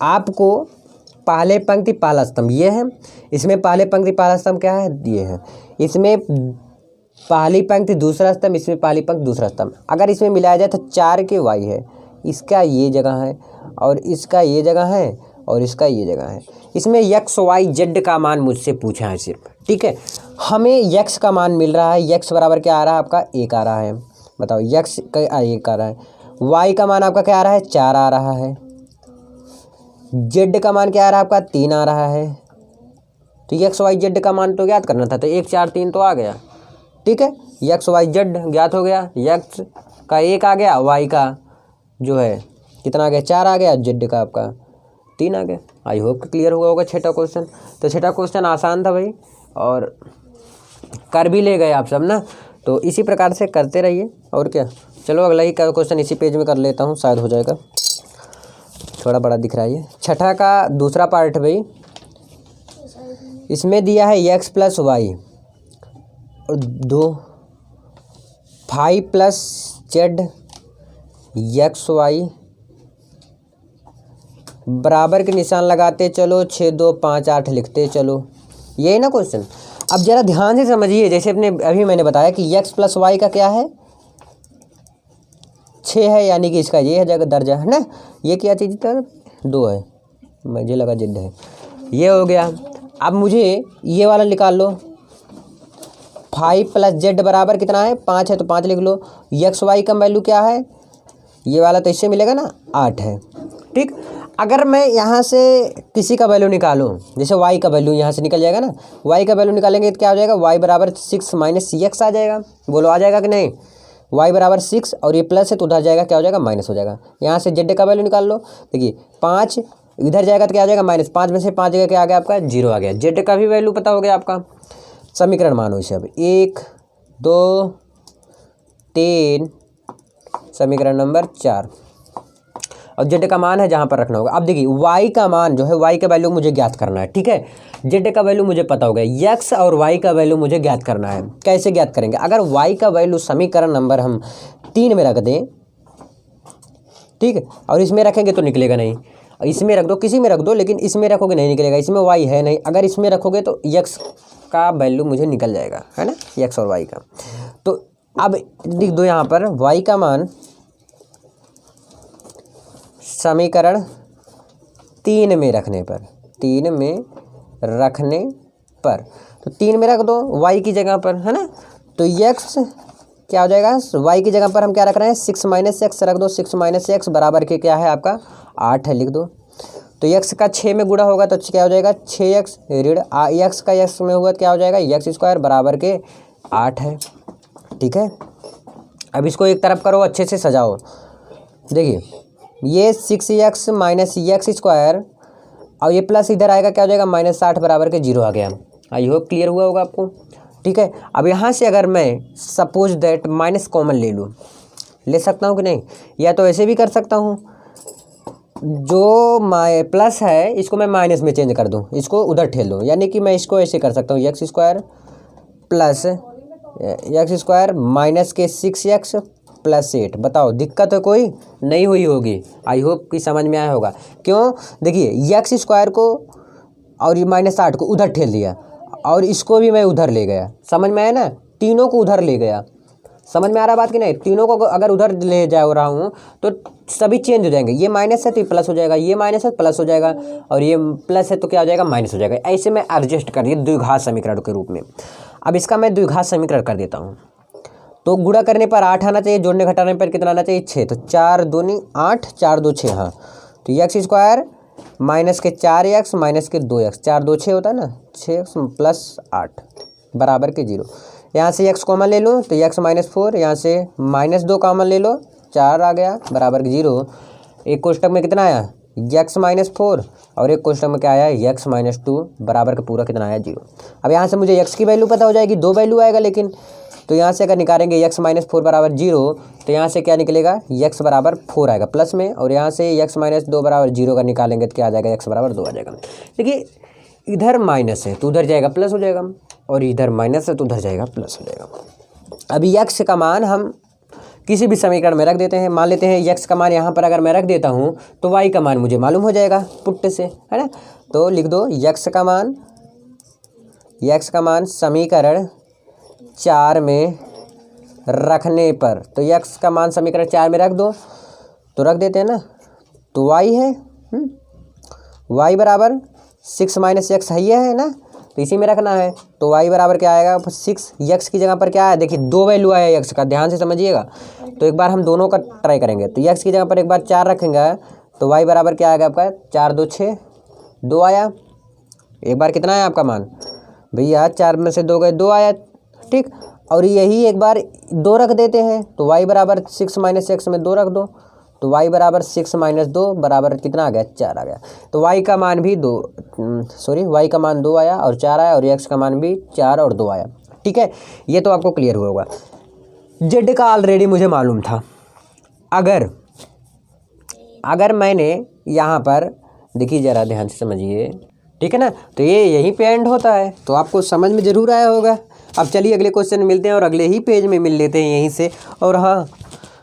आपको पहले पंक्ति पहला स्तंभ ये है, इसमें पहले पंक्ति पहला स्तंभ क्या है, ये है, इसमें पहली पंक्ति दूसरा स्तंभ, इसमें पहली पंक्ति दूसरा स्तंभ। अगर इसमें मिलाया जाए तो 4 के Y है, इसका ये जगह है और इसका ये जगह है और इसका ये जगह है। इसमें XYZ का मान मुझसे पूछा है सिर्फ, ठीक है। हमें X का मान मिल रहा है, X बराबर क्या आ रहा है आपका 1 आ रहा है, बताओ X का 1 आ रहा है। Y का मान आपका क्या आ रहा है 4 आ रहा है, Z का मान क्या आ रहा है आपका 3 आ रहा है। तो XYZ का मान तो ज्ञात करना था, तो 1 4 3 तो आ गया, ठीक है। XYZ ज्ञात हो गया, X का 1 आ गया, Y का जो है कितना आ गया 4 आ गया, Z का आपका 3 आ गया। आई होप क्लियर हुआ होगा छठा क्वेश्चन। तो छठा क्वेश्चन आसान था भाई, और कर भी ले गए आप सब ना, तो इसी प्रकार से करते रहिए और क्या। चलो अगला ही क्वेश्चन इसी पेज में कर लेता हूँ, शायद हो जाएगा, थोड़ा बड़ा दिख रहा है ये। छठा का दूसरा पार्ट भाई, इसमें दिया है x + y और 2 5 + z XY बराबर के निशान लगाते चलो, 6 2 5 8 लिखते चलो, यही ना क्वेश्चन। अब जरा ध्यान से समझिए, जैसे अपने अभी मैंने बताया कि x + y का क्या है 6 है, यानी कि इसका ये है जगह दर्जा है ना, ये क्या चीज़ था 2 है, मुझे लगा जिद है, ये हो गया। अब मुझे ये वाला निकाल लो, 5 + z बराबर कितना है 5 है, तो 5 लिख लो। XY का वैल्यू क्या है, ये वाला तो इससे मिलेगा ना 8 है, ठीक। अगर मैं यहाँ से किसी का वैल्यू निकालूं, जैसे y का वैल्यू यहाँ से निकल जाएगा ना, y का वैल्यू निकालेंगे तो क्या हो जाएगा, y बराबर 6 - x आ जाएगा, बोलो आ जाएगा कि नहीं। y बराबर 6 और ये प्लस है तो उधर जाएगा क्या हो जाएगा माइनस हो जाएगा। यहाँ से z का वैल्यू निकाल लो, देखिए 5 इधर जाएगा तो क्या आ जाएगा -5 में से 5 जगह क्या आ गया आपका 0 आ गया। z का भी वैल्यू पता हो गया आपका। समीकरण मानो इसे अब 1 2 3 समीकरण नंबर 4, और z का मान है जहाँ पर रखना होगा। अब देखिए y का मान जो है, y का वैल्यू मुझे ज्ञात करना है, ठीक है। z का वैल्यू मुझे पता हो गया, x और y का वैल्यू मुझे ज्ञात करना है। कैसे ज्ञात करेंगे, अगर y का वैल्यू समीकरण नंबर हम 3 में रख दें, ठीक है, और इसमें रखेंगे तो निकलेगा नहीं, इसमें रख दो, किसी में रख दो, लेकिन इसमें रखोगे नहीं निकलेगा, इसमें y है नहीं। अगर इसमें रखोगे तो x का वैल्यू मुझे निकल जाएगा, है ना, x और y का। तो अब लिख दो यहाँ पर y का मान समीकरण 3 में रखने पर, 3 में रखने पर, तो 3 में रख दो y की जगह पर, है ना। तो x क्या हो जाएगा, y की जगह पर हम क्या रख रहे हैं 6 - x रख दो, 6 - x बराबर के क्या है आपका 8 है, लिख दो। तो x का 6 में गुणा होगा तो क्या हो जाएगा 6x ऋण x का x में हुआ तो क्या हो जाएगा x² बराबर के 8 है, ठीक है। अब इसको एक तरफ करो, अच्छे से सजाओ। देखिए ये 6x - x² और ये प्लस इधर आएगा, क्या हो जाएगा, -60 बराबर के 0 आ गया। आई होप क्लियर हुआ होगा आपको। ठीक है, अब यहाँ से अगर मैं सपोज दैट माइनस कॉमन ले लूँ, ले सकता हूँ कि नहीं, या तो ऐसे भी कर सकता हूँ, जो प्लस है इसको मैं माइनस में चेंज कर दूँ, इसको उधर ठेल दूँ, यानी कि मैं इसको ऐसे कर सकता हूँ, x² प्लस x² माइनस के 6x प्लस 8। बताओ दिक्कत है कोई नहीं हुई होगी, आई होप कि समझ में आया होगा। क्यों, देखिए x² को और ये -8 को उधर ठेल दिया और इसको भी मैं उधर ले गया, समझ में आया ना, तीनों को उधर ले गया। समझ में आ रहा बात कि नहीं, तीनों को अगर उधर ले जा रहा हूँ तो सभी चेंज हो जाएंगे, ये माइनस है तो ये प्लस हो जाएगा, ये माइनस है प्लस हो जाएगा, और ये प्लस है तो क्या हो जाएगा, माइनस हो जाएगा। ऐसे मैं एडजस्ट कर दिया द्विघात समीकरण के रूप में। अब इसका मैं द्विघात समीकरण कर देता हूँ, तो गुणा करने पर 8 आना चाहिए, जोड़ने घटाने पर कितना आना चाहिए, 6। तो 4 दूनी 8, 4 2 6, हाँ, तो x² माइनस के 4x माइनस के 2x, 4 2 6 होता है ना, 6x प्लस 8 बराबर के 0। यहाँ से x कॉमन ले लूँ तो x -4, यहाँ से -2 कॉमन ले लो, 4 आ गया बराबर के 0। एक कोष्टक में कितना आया, x -4, और एक कोष्टक में क्या आया, x -2 बराबर का पूरा कितना आया, 0। अब यहाँ से मुझे x की वैल्यू पता हो जाएगी, 2 वैल्यू आएगा लेकिन, तो यहाँ से अगर निकालेंगे x -4 बराबर 0, तो यहाँ से क्या निकलेगा, x बराबर 4 आएगा प्लस में, और यहाँ से x -2 बराबर 0 का निकालेंगे तो क्या आ जाएगा, x बराबर 2 आ जाएगा। देखिए इधर माइनस है तो उधर जाएगा प्लस हो जाएगा, और इधर माइनस है तो उधर जाएगा प्लस हो जाएगा। अभी x का मान हम किसी भी समीकरण में रख देते हैं, मान लेते हैं x का मान यहाँ पर अगर मैं रख देता हूँ तो y का मान मुझे मालूम हो जाएगा पुट्टे से, है ना। तो लिख दो x का मान समीकरण 4 में रखने पर, तो x का मान समीकरण 4 में रख दो, तो रख देते हैं ना, तो y है y बराबर 6 - x है ना, तो इसी में रखना है। तो y बराबर क्या आएगा, 6, x की जगह पर क्या है, देखिए 2 वैल्यू आया x का, ध्यान से समझिएगा। तो एक बार हम दोनों का ट्राई करेंगे, तो x की जगह पर एक बार 4 रखेंगे तो y बराबर क्या आएगा आपका, 4 2 6, 2 आया। एक बार कितना है आपका मान भैया, 4 में से 2 गए, 2 आया, ठीक। और यही एक बार 2 रख देते हैं, तो y बराबर 6 - x में 2 रख दो, तो y बराबर 6 - 2 बराबर कितना आ गया, 4 आ गया। तो y का मान भी y का मान 2 आया और 4 आया, और x का मान भी 4 और 2 आया। ठीक है, ये तो आपको क्लियर हुआ होगा। z का ऑलरेडी मुझे मालूम था। अगर मैंने यहाँ पर, देखिए ज़रा ध्यान से समझिए, ठीक है ना, तो ये यहीं पे एंड होता है, तो आपको समझ में ज़रूर आया होगा। अब चलिए अगले क्वेश्चन में मिलते हैं और अगले ही पेज में मिल लेते हैं यहीं से। और हाँ,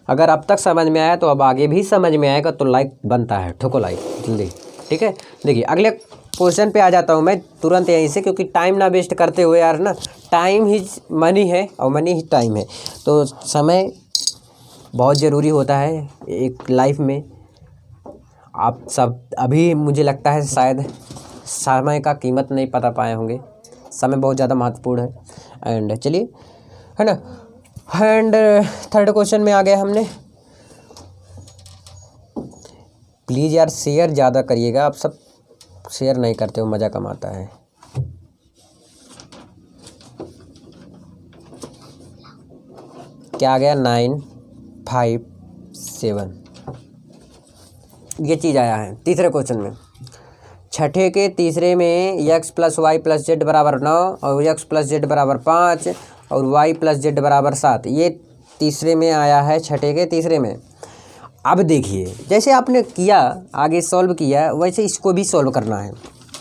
अगर अब तक समझ में आया तो अब आगे भी समझ में आएगा, तो लाइक बनता है, ठोको लाइक जल्दी। ठीक है, देखिए अगले क्वेश्चन पे आ जाता हूँ मैं तुरंत यहीं से, क्योंकि टाइम ना वेस्ट करते हुए यार ना, टाइम ही मनी है और मनी ही टाइम है, तो समय बहुत ज़रूरी होता है एक लाइफ में। आप सब अभी मुझे लगता है शायद समय का कीमत नहीं पता पाए होंगे, समय बहुत ज़्यादा महत्वपूर्ण है। एंड चलिए, है ना, एंड थर्ड क्वेश्चन में आ गए हमने। प्लीज़ यार शेयर ज़्यादा करिएगा, आप सब शेयर नहीं करते हो, मज़ा कम आता है। क्या आ गया, 9 5 7, ये चीज़ आया है तीसरे क्वेश्चन में। छठे के तीसरे में x + y + z बराबर 9 और x + z बराबर 5 और y + z बराबर 7, ये तीसरे में आया है, छठे के तीसरे में। अब देखिए जैसे आपने किया, आगे सॉल्व किया, वैसे इसको भी सॉल्व करना है।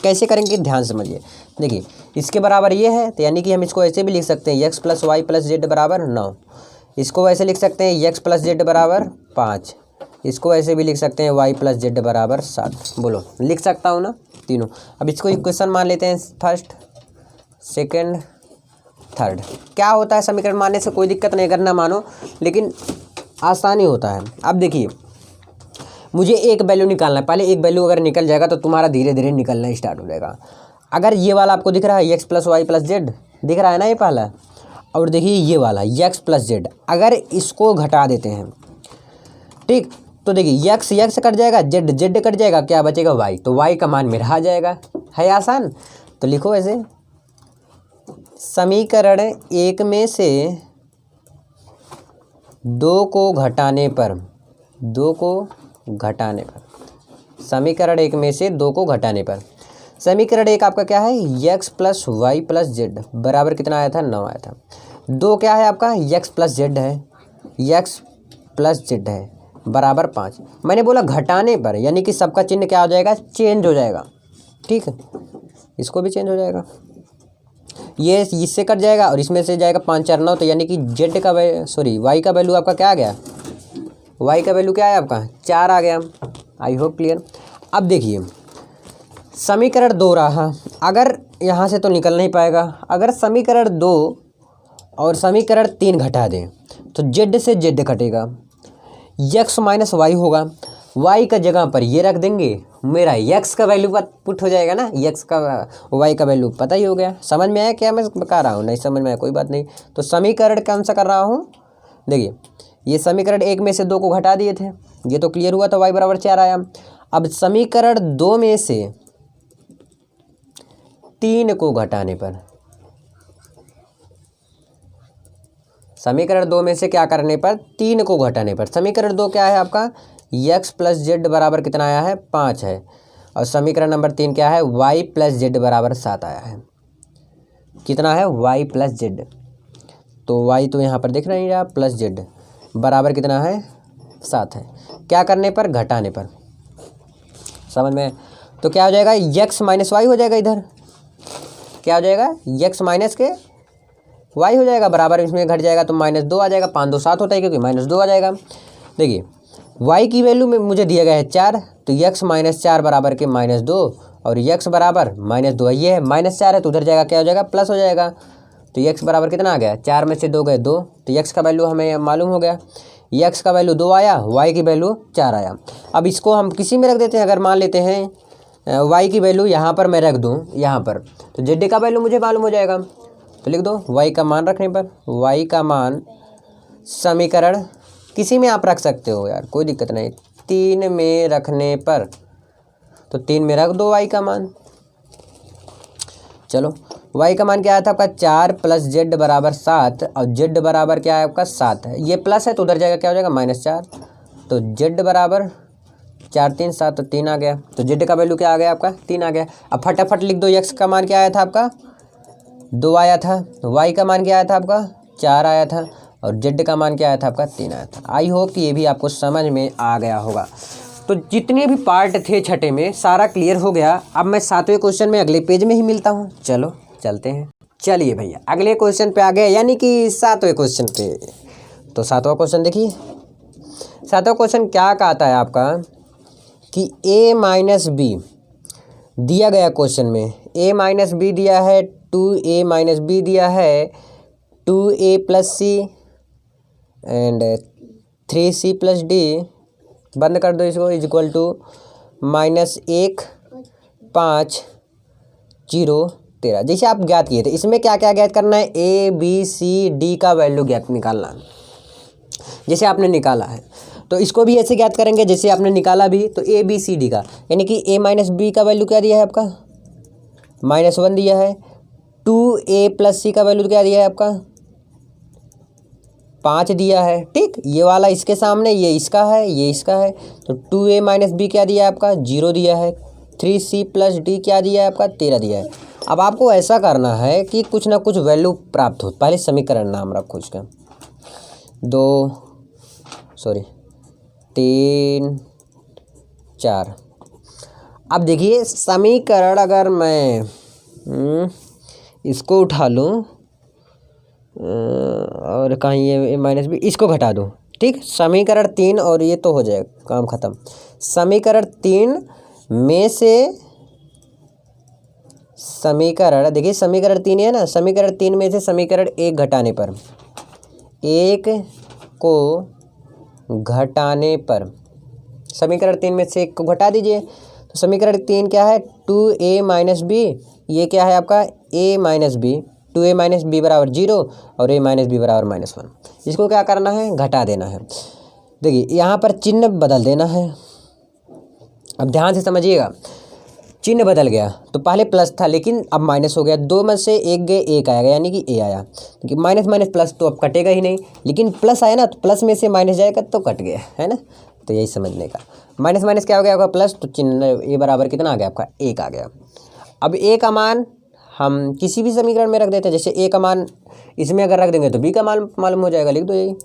कैसे करेंगे ध्यान समझिए। देखिए इसके बराबर ये है, तो यानी कि हम इसको ऐसे भी लिख सकते हैं, x + y + z बराबर 9। इसको ऐसे लिख सकते हैं, x + z बराबर 5। इसको ऐसे भी लिख सकते हैं, y + z बराबर 7। बोलो, लिख सकता हूँ ना तीनों। अब इसको इक्वेशन मान लेते हैं, फर्स्ट सेकंड थर्ड। क्या होता है समीकरण मानने से, कोई दिक्कत नहीं, अगर ना मानो लेकिन आसानी होता है। अब देखिए मुझे एक वैल्यू निकालना है, पहले एक वैल्यू अगर निकल जाएगा तो तुम्हारा धीरे धीरे निकलना स्टार्ट हो जाएगा। अगर ये वाला आपको दिख रहा है x + y + z दिख रहा है ना, ये पहला, और देखिए ये वाला x + z, अगर इसको घटा देते हैं, ठीक, तो देखिए x कट जाएगा, z कट जाएगा, क्या बचेगा y, तो y का मान मेरा आ जाएगा। है आसान, तो लिखो ऐसे, समीकरण 1 में से 2 को घटाने पर समीकरण 1 में से 2 को घटाने पर। समीकरण 1 आपका क्या है, x plus Y plus Z बराबर कितना आया था, 9 आया था। 2 क्या है आपका, x प्लस जेड है, x प्लस जेड है बराबर 5। मैंने बोला घटाने पर, यानी कि सबका चिन्ह क्या हो जाएगा, चेंज हो जाएगा। ठीक है, इसको भी चेंज हो जाएगा, ये इससे कट जाएगा और इसमें से जाएगा 5 4 9, तो यानी कि जेड का वाई का वैल्यू आपका क्या आ गया, वाई का वैल्यू क्या है आपका, 4 आ गया। I hope clear. अब देखिए समीकरण 2 रहा, अगर यहाँ से तो निकल नहीं पाएगा, अगर समीकरण 2 और समीकरण 3 घटा दें तो जेड से जेड कटेगा, x माइनस वाई होगा, y का जगह पर ये रख देंगे, मेरा x का वैल्यू पुट हो जाएगा ना, x का y का वैल्यू पता ही हो गया। समझ में आया क्या मैं बता रहा हूँ, नहीं समझ में आया कोई बात नहीं। तो समीकरण कौन सा कर रहा हूँ, देखिए ये समीकरण 1 में से 2 को घटा दिए थे, ये तो क्लियर हुआ, तो y बराबर 4 आया। अब समीकरण 2 में से 3 को घटाने पर, समीकरण 2 में से क्या करने पर, 3 को घटाने पर, समीकरण 2 क्या है आपका, x प्लस जेड बराबर कितना आया है, 5 है, और समीकरण नंबर 3 क्या है, y प्लस जेड बराबर 7 आया है। कितना है, y प्लस जेड, तो y तो यहाँ पर दिख रहे हैं आप, प्लस जेड बराबर कितना है, 7 है। क्या करने पर, घटाने पर, समझ में। तो क्या हो जाएगा, x माइनस वाई हो जाएगा, इधर क्या हो जाएगा, x माइनस के y हो जाएगा, बराबर इसमें घट जाएगा तो -2 आ जाएगा, 5 2 7 होता है क्योंकि -2 आ जाएगा। देखिए y की वैल्यू में मुझे दिया गया है 4, तो x माइनस 4 बराबर के -2, और x बराबर -2 है, ये है -4 है, तो उधर जाएगा क्या हो जाएगा, प्लस हो जाएगा। तो x बराबर कितना आ गया, 4 में से 2 गए 2, तो x का वैल्यू हमें मालूम हो गया, x का वैल्यू 2 आया, y की वैल्यू 4 आया। अब इसको हम किसी में रख देते हैं, अगर मान लेते हैं y की वैल्यू यहाँ पर मैं रख दूँ यहाँ पर, तो z का वैल्यू मुझे मालूम हो जाएगा, तो लिख दो y का मान रखने पर, y का मान समीकरण किसी में आप रख सकते हो यार, कोई दिक्कत नहीं, 3 में रखने पर, तो 3 में रख दो y का मान। चलो y का मान क्या आया था आपका, 4 प्लस जेड बराबर 7, और जेड बराबर क्या है आपका 7 है, ये प्लस है तो उधर जाएगा क्या हो जाएगा, -4, तो जेड बराबर 4 3 7, तो 3 आ गया, तो जेड का वैल्यू क्या आ गया आपका, 3 आ गया। अब फटाफट लिख दो, x का मान क्या आया था आपका, 2 आया था, y का मान क्या आया था आपका, 4 आया था, और z का मान क्या आया था आपका, 3 आया था। आई होप कि ये भी आपको समझ में आ गया होगा। तो जितने भी पार्ट थे छठे में सारा क्लियर हो गया। अब मैं 7वें क्वेश्चन में अगले पेज में ही मिलता हूँ, चलो चलते हैं। चलिए भैया अगले क्वेश्चन पे आ गए, यानी कि 7वें क्वेश्चन पे। तो 7वां क्वेश्चन देखिए, 7वां क्वेश्चन क्या कहता है आपका कि a माइनस बी दिया गया क्वेश्चन में, a माइनस बी दिया है, 2a माइनस बी दिया है, 2a plus C and 3c plus D, बंद कर दो इसको, इज इक्वल टू -1 5 0 13। जैसे आप ज्ञात किए थे, इसमें क्या क्या ज्ञात करना है, a b c d का वैल्यू ज्ञात निकालना है, जैसे आपने निकाला है। तो इसको भी ऐसे ज्ञात करेंगे जैसे आपने निकाला भी, तो a b c d का, यानी कि a माइनस बी का वैल्यू क्या दिया है आपका, -1 दिया है, 2a प्लस सी का वैल्यू क्या दिया है आपका, 5 दिया है। ठीक, ये वाला इसके सामने, ये इसका है, ये इसका है, तो 2a माइनस बी क्या दिया है आपका, 0 दिया है, 3c प्लस डी क्या दिया है आपका, 13 दिया है। अब आपको ऐसा करना है कि कुछ ना कुछ वैल्यू प्राप्त हो, पहले समीकरण नाम रखो इसका, 3 4। अब देखिए समीकरण अगर मैं इसको उठा लूँ और कहीं ये माइनस बी, इसको घटा दूँ, ठीक, समीकरण 3 और ये तो हो जाएगा काम ख़त्म। समीकरण 3 में से समीकरण, देखिए समीकरण 3 है ना, समीकरण 3 में से समीकरण 1 घटाने पर, 1 को घटाने पर, समीकरण 3 में से 1 को घटा दीजिए, तो समीकरण 3 क्या है, 2a माइनस बी, ये क्या है आपका a minus B, 2a minus B बराबर 0 और a माइनस बी बराबर -1। इसको क्या करना है, घटा देना है। देखिए यहाँ पर चिन्ह बदल देना है, अब ध्यान से समझिएगा, चिन्ह बदल गया, तो पहले प्लस था लेकिन अब माइनस हो गया, 2 में से 1 गए 1 आएगा, यानी कि a आया, क्योंकि माइनस माइनस प्लस तो अब कटेगा ही नहीं, लेकिन प्लस आया ना, तो प्लस में से माइनस जाएगा तो कट गया, है ना। तो यही समझने का। माइनस माइनस क्या हो गया आपका प्लस, तो चिन्ह ए बराबर कितना आ गया आपका 1 आ गया। अब ए का मान हम किसी भी समीकरण में रख देते हैं, जैसे ए का मान इसमें अगर रख देंगे तो बी का मान मालूम हो जाएगा, लिख दो यही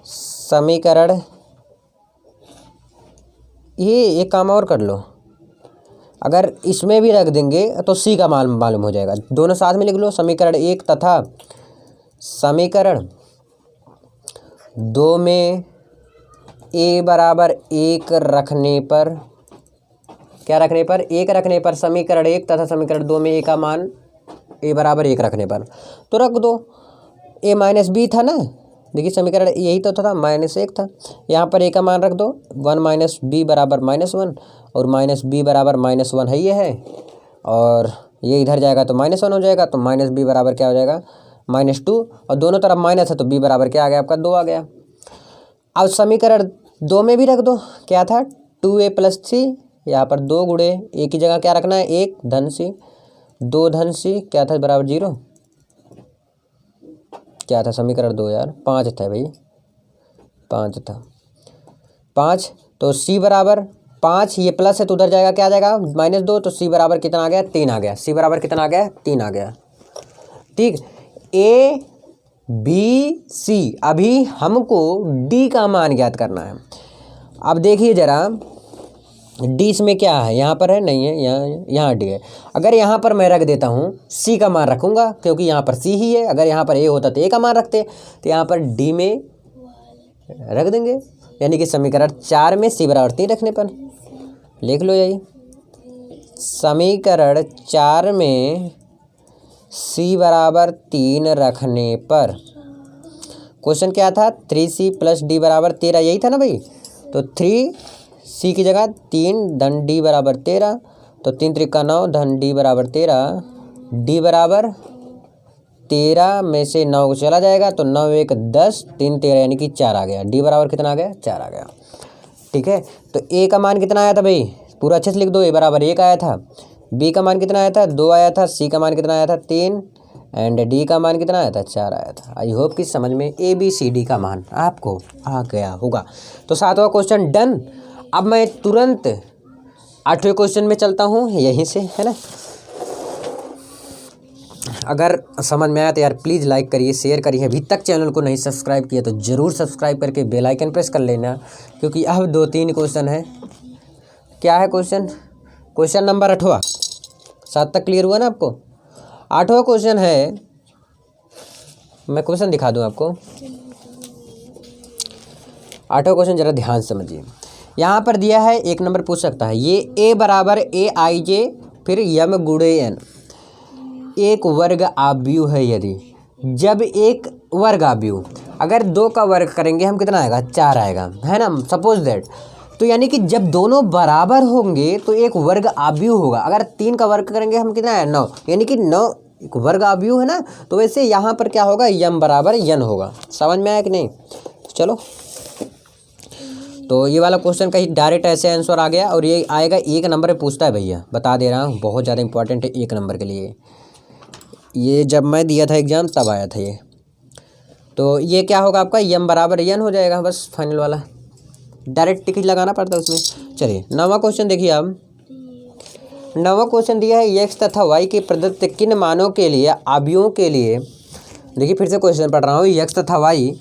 समीकरण, ये एक काम और कर लो, अगर इसमें भी रख देंगे तो सी का मान मालूम हो जाएगा। दोनों साथ में लिख लो, समीकरण 1 तथा समीकरण 2 में ए बराबर 1 रखने पर, क्या रखने पर, 1 रखने पर, समीकरण 1 तथा समीकरण 2 में ए का मान ए बराबर 1 रखने पर तो रख दो ए माइनस बी था ना, देखिए समीकरण यही तो था, -1 था, यहाँ पर ए का मान रख दो 1 माइनस बी बराबर -1 और माइनस बी बराबर -1 है, ये है, और ये इधर जाएगा तो -1 हो जाएगा, तो माइनस बी बराबर क्या हो जाएगा -2, और दोनों तरफ माइनस है तो बी बराबर क्या आ गया आपका 2 आ गया। अब समीकरण 2 में भी रख दो, क्या था 2a + c, यहाँ पर 2 गुणे ए की जगह क्या रखना है 1 धन सी, 2 धन सी क्या था बराबर 0, क्या था समीकरण 2 यार 5 था भाई, 5 था 5, तो c बराबर 5, ये प्लस है तो उधर जाएगा क्या आ जाएगा -2, तो c बराबर कितना आ गया 3 आ गया, c बराबर कितना आ गया 3 आ गया। ठीक, ए बी सी, अभी हमको डी का मान ज्ञात करना है। अब देखिए जरा डी इसमें क्या है, यहाँ पर है नहीं है, यहाँ डी है, अगर यहाँ पर मैं रख देता हूँ सी का मान रखूँगा क्योंकि यहाँ पर सी ही है, अगर यहाँ पर ए होता तो ए का मान रखते, तो यहाँ पर डी में रख देंगे, यानी कि समीकरण 4 में सी बराबर 3 रखने पर, लिख लो यही समीकरण 4 में सी बराबर 3 रखने पर, क्वेश्चन क्या था 3c + d बराबर 13, यही था ना भाई, तो 3c की जगह 3 धन d बराबर 13, तो 3 त्रिका 9 धन d बराबर 13, d बराबर 13 में से 9 को चला जाएगा तो 9 1 10, 3 13 यानी कि 4 आ गया, d बराबर कितना आ गया 4 आ गया। ठीक है, तो a का मान कितना आया था भाई, पूरा अच्छे से लिख दो, a बराबर 1 आया था, b का मान कितना आया था 2 आया था, c का मान कितना आया था 3 एंड d का मान कितना आया था 4 आया था। आई होप कि समझ में ए बी सी डी का मान आपको आ गया होगा। तो 7वां क्वेश्चन डन। अब मैं तुरंत 8वें क्वेश्चन में चलता हूँ यहीं से, है ना। अगर समझ में आया तो यार प्लीज़ लाइक करिए, शेयर करिए, अभी तक चैनल को नहीं सब्सक्राइब किया तो ज़रूर सब्सक्राइब करके बेल आइकन प्रेस कर लेना, क्योंकि अब 2-3 क्वेश्चन है। क्या है क्वेश्चन नंबर 8वां, 7 तक क्लियर हुआ ना आपको। 8वां क्वेश्चन है, मैं क्वेश्चन दिखा दूं आपको। 8वां क्वेश्चन जरा ध्यान से समझिए। यहाँ पर दिया है 1 नंबर पूछ सकता है, ये a बराबर aij फिर यम गुणे n एक वर्ग आव्यूह है, यदि जब एक वर्ग आव्यूह अगर 2 का वर्ग करेंगे हम कितना आएगा 4 आएगा, है ना, सपोज दैट, तो यानी कि जब दोनों बराबर होंगे तो एक वर्ग आव्यूह होगा। अगर 3 का वर्ग करेंगे हम कितना है 9, यानी कि 9 एक वर्ग आव्यूह है ना। तो वैसे यहाँ पर क्या होगा यम बराबर n होगा। समझ में आया कि नहीं। चलो, तो ये वाला क्वेश्चन का ही डायरेक्ट ऐसे आंसर आ गया, और ये आएगा 1 नंबर पे पूछता है भैया, बता दे रहा हूँ, बहुत ज़्यादा इंपॉर्टेंट है 1 नंबर के लिए। ये जब मैं दिया था एग्ज़ाम तब आया था ये। तो ये क्या होगा आपका यम बराबर n हो जाएगा, बस फाइनल वाला, डायरेक्ट टिक लगाना पड़ता है उसमें। चलिए 9वां क्वेश्चन देखिए। अब 9वां क्वेश्चन दिया है x तथा y के प्रदत्त किन मानों के लिए आव्यूहों के लिए, देखिए फिर से क्वेश्चन पढ़ रहा हूँ, x तथा y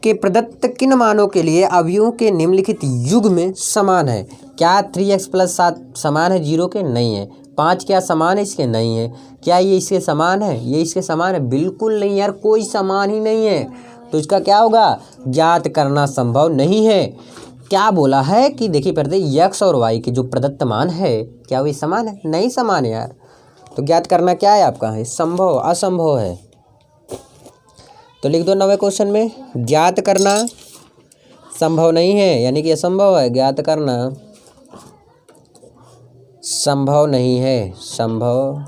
के प्रदत्त किन मानों के लिए अवयवों के निम्नलिखित युग्म समान है। क्या 3x + 7 समान है 0 के, नहीं है। 5 क्या समान है इसके, नहीं है। क्या ये इसके समान है, ये इसके समान है, बिल्कुल नहीं यार, कोई समान ही नहीं है। तो इसका क्या होगा, ज्ञात करना संभव नहीं है। क्या बोला है कि देखिए पहले x और y के जो प्रदत्त मान है क्या वो समान है, नहीं समान है यार। तो ज्ञात करना क्या है आपका है, संभव असंभव है। तो लिख दो 9वें क्वेश्चन में, ज्ञात करना संभव नहीं है, यानी कि असंभव है, ज्ञात करना संभव नहीं है, संभव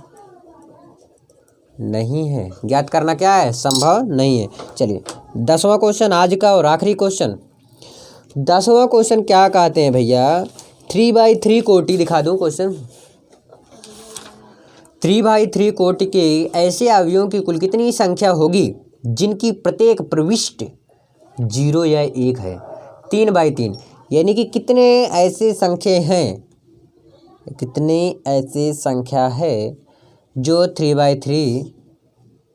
नहीं है, ज्ञात करना क्या है, संभव नहीं है। चलिए 10वां क्वेश्चन आज का और आखिरी क्वेश्चन। 10वां क्वेश्चन क्या कहते हैं भैया, 3/3 कोटि दिखा दूं क्वेश्चन। 3/3 कोटि के ऐसे अवयवों की कुल कितनी संख्या होगी जिनकी प्रत्येक प्रविष्टि 0 या 1 है। 3/3 यानी कि कितने ऐसे संख्या हैं, कितने ऐसे संख्या है जो 3/3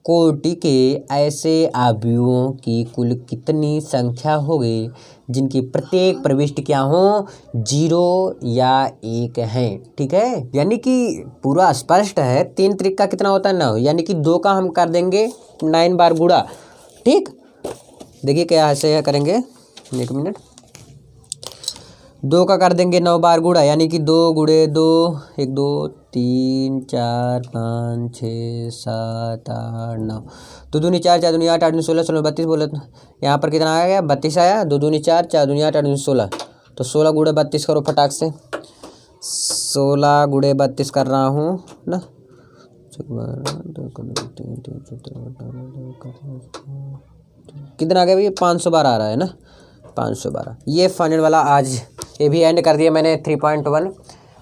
कोटि के ऐसे अवयवों की कुल कितनी संख्या होगी जिनकी प्रत्येक प्रविष्टि क्या हो, 0 या 1 है। ठीक है, यानी कि पूरा स्पष्ट है। 3 त्रिक का कितना होता है 9, यानी कि 2 का हम कर देंगे 9 बार गुणा। ठीक, देखिए क्या ऐसे करेंगे, 1 मिनट। 2 का कर देंगे 9 बार गुणा, यानी कि 2 गुणे 2, 1 2 3 4 5 6 7 8 9, 2 दूनी 4 4 दूनी 8 8 दूनी 16 16 32 बोले। यहाँ पर कितना आ गया, 32 आया। 2 दूनी 4 4 दूनी 8 8 दूनी 16, तो 16 गुणे 32 करो फटाक से। 16 गुणे 32 कर रहा हूँ ना, कितना आ गया भैया, 512 आ रहा है ना, 512। ये फाइनल वाला आज ये भी एंड कर दिया मैंने 3.1,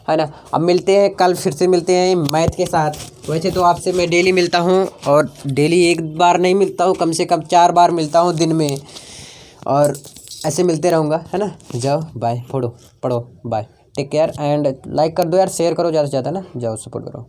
है ना। अब मिलते हैं कल, फिर से मिलते हैं मैथ के साथ। वैसे तो आपसे मैं डेली मिलता हूँ, और डेली एक बार नहीं मिलता हूँ, कम से कम 4 बार मिलता हूँ दिन में, और ऐसे मिलते रहूँगा, है ना। जाओ बाय, पढ़ो bye, take care and like कर दो यार, शेयर करो ज़्यादा से ज़्यादा ना, जाओ सपोर्ट करो।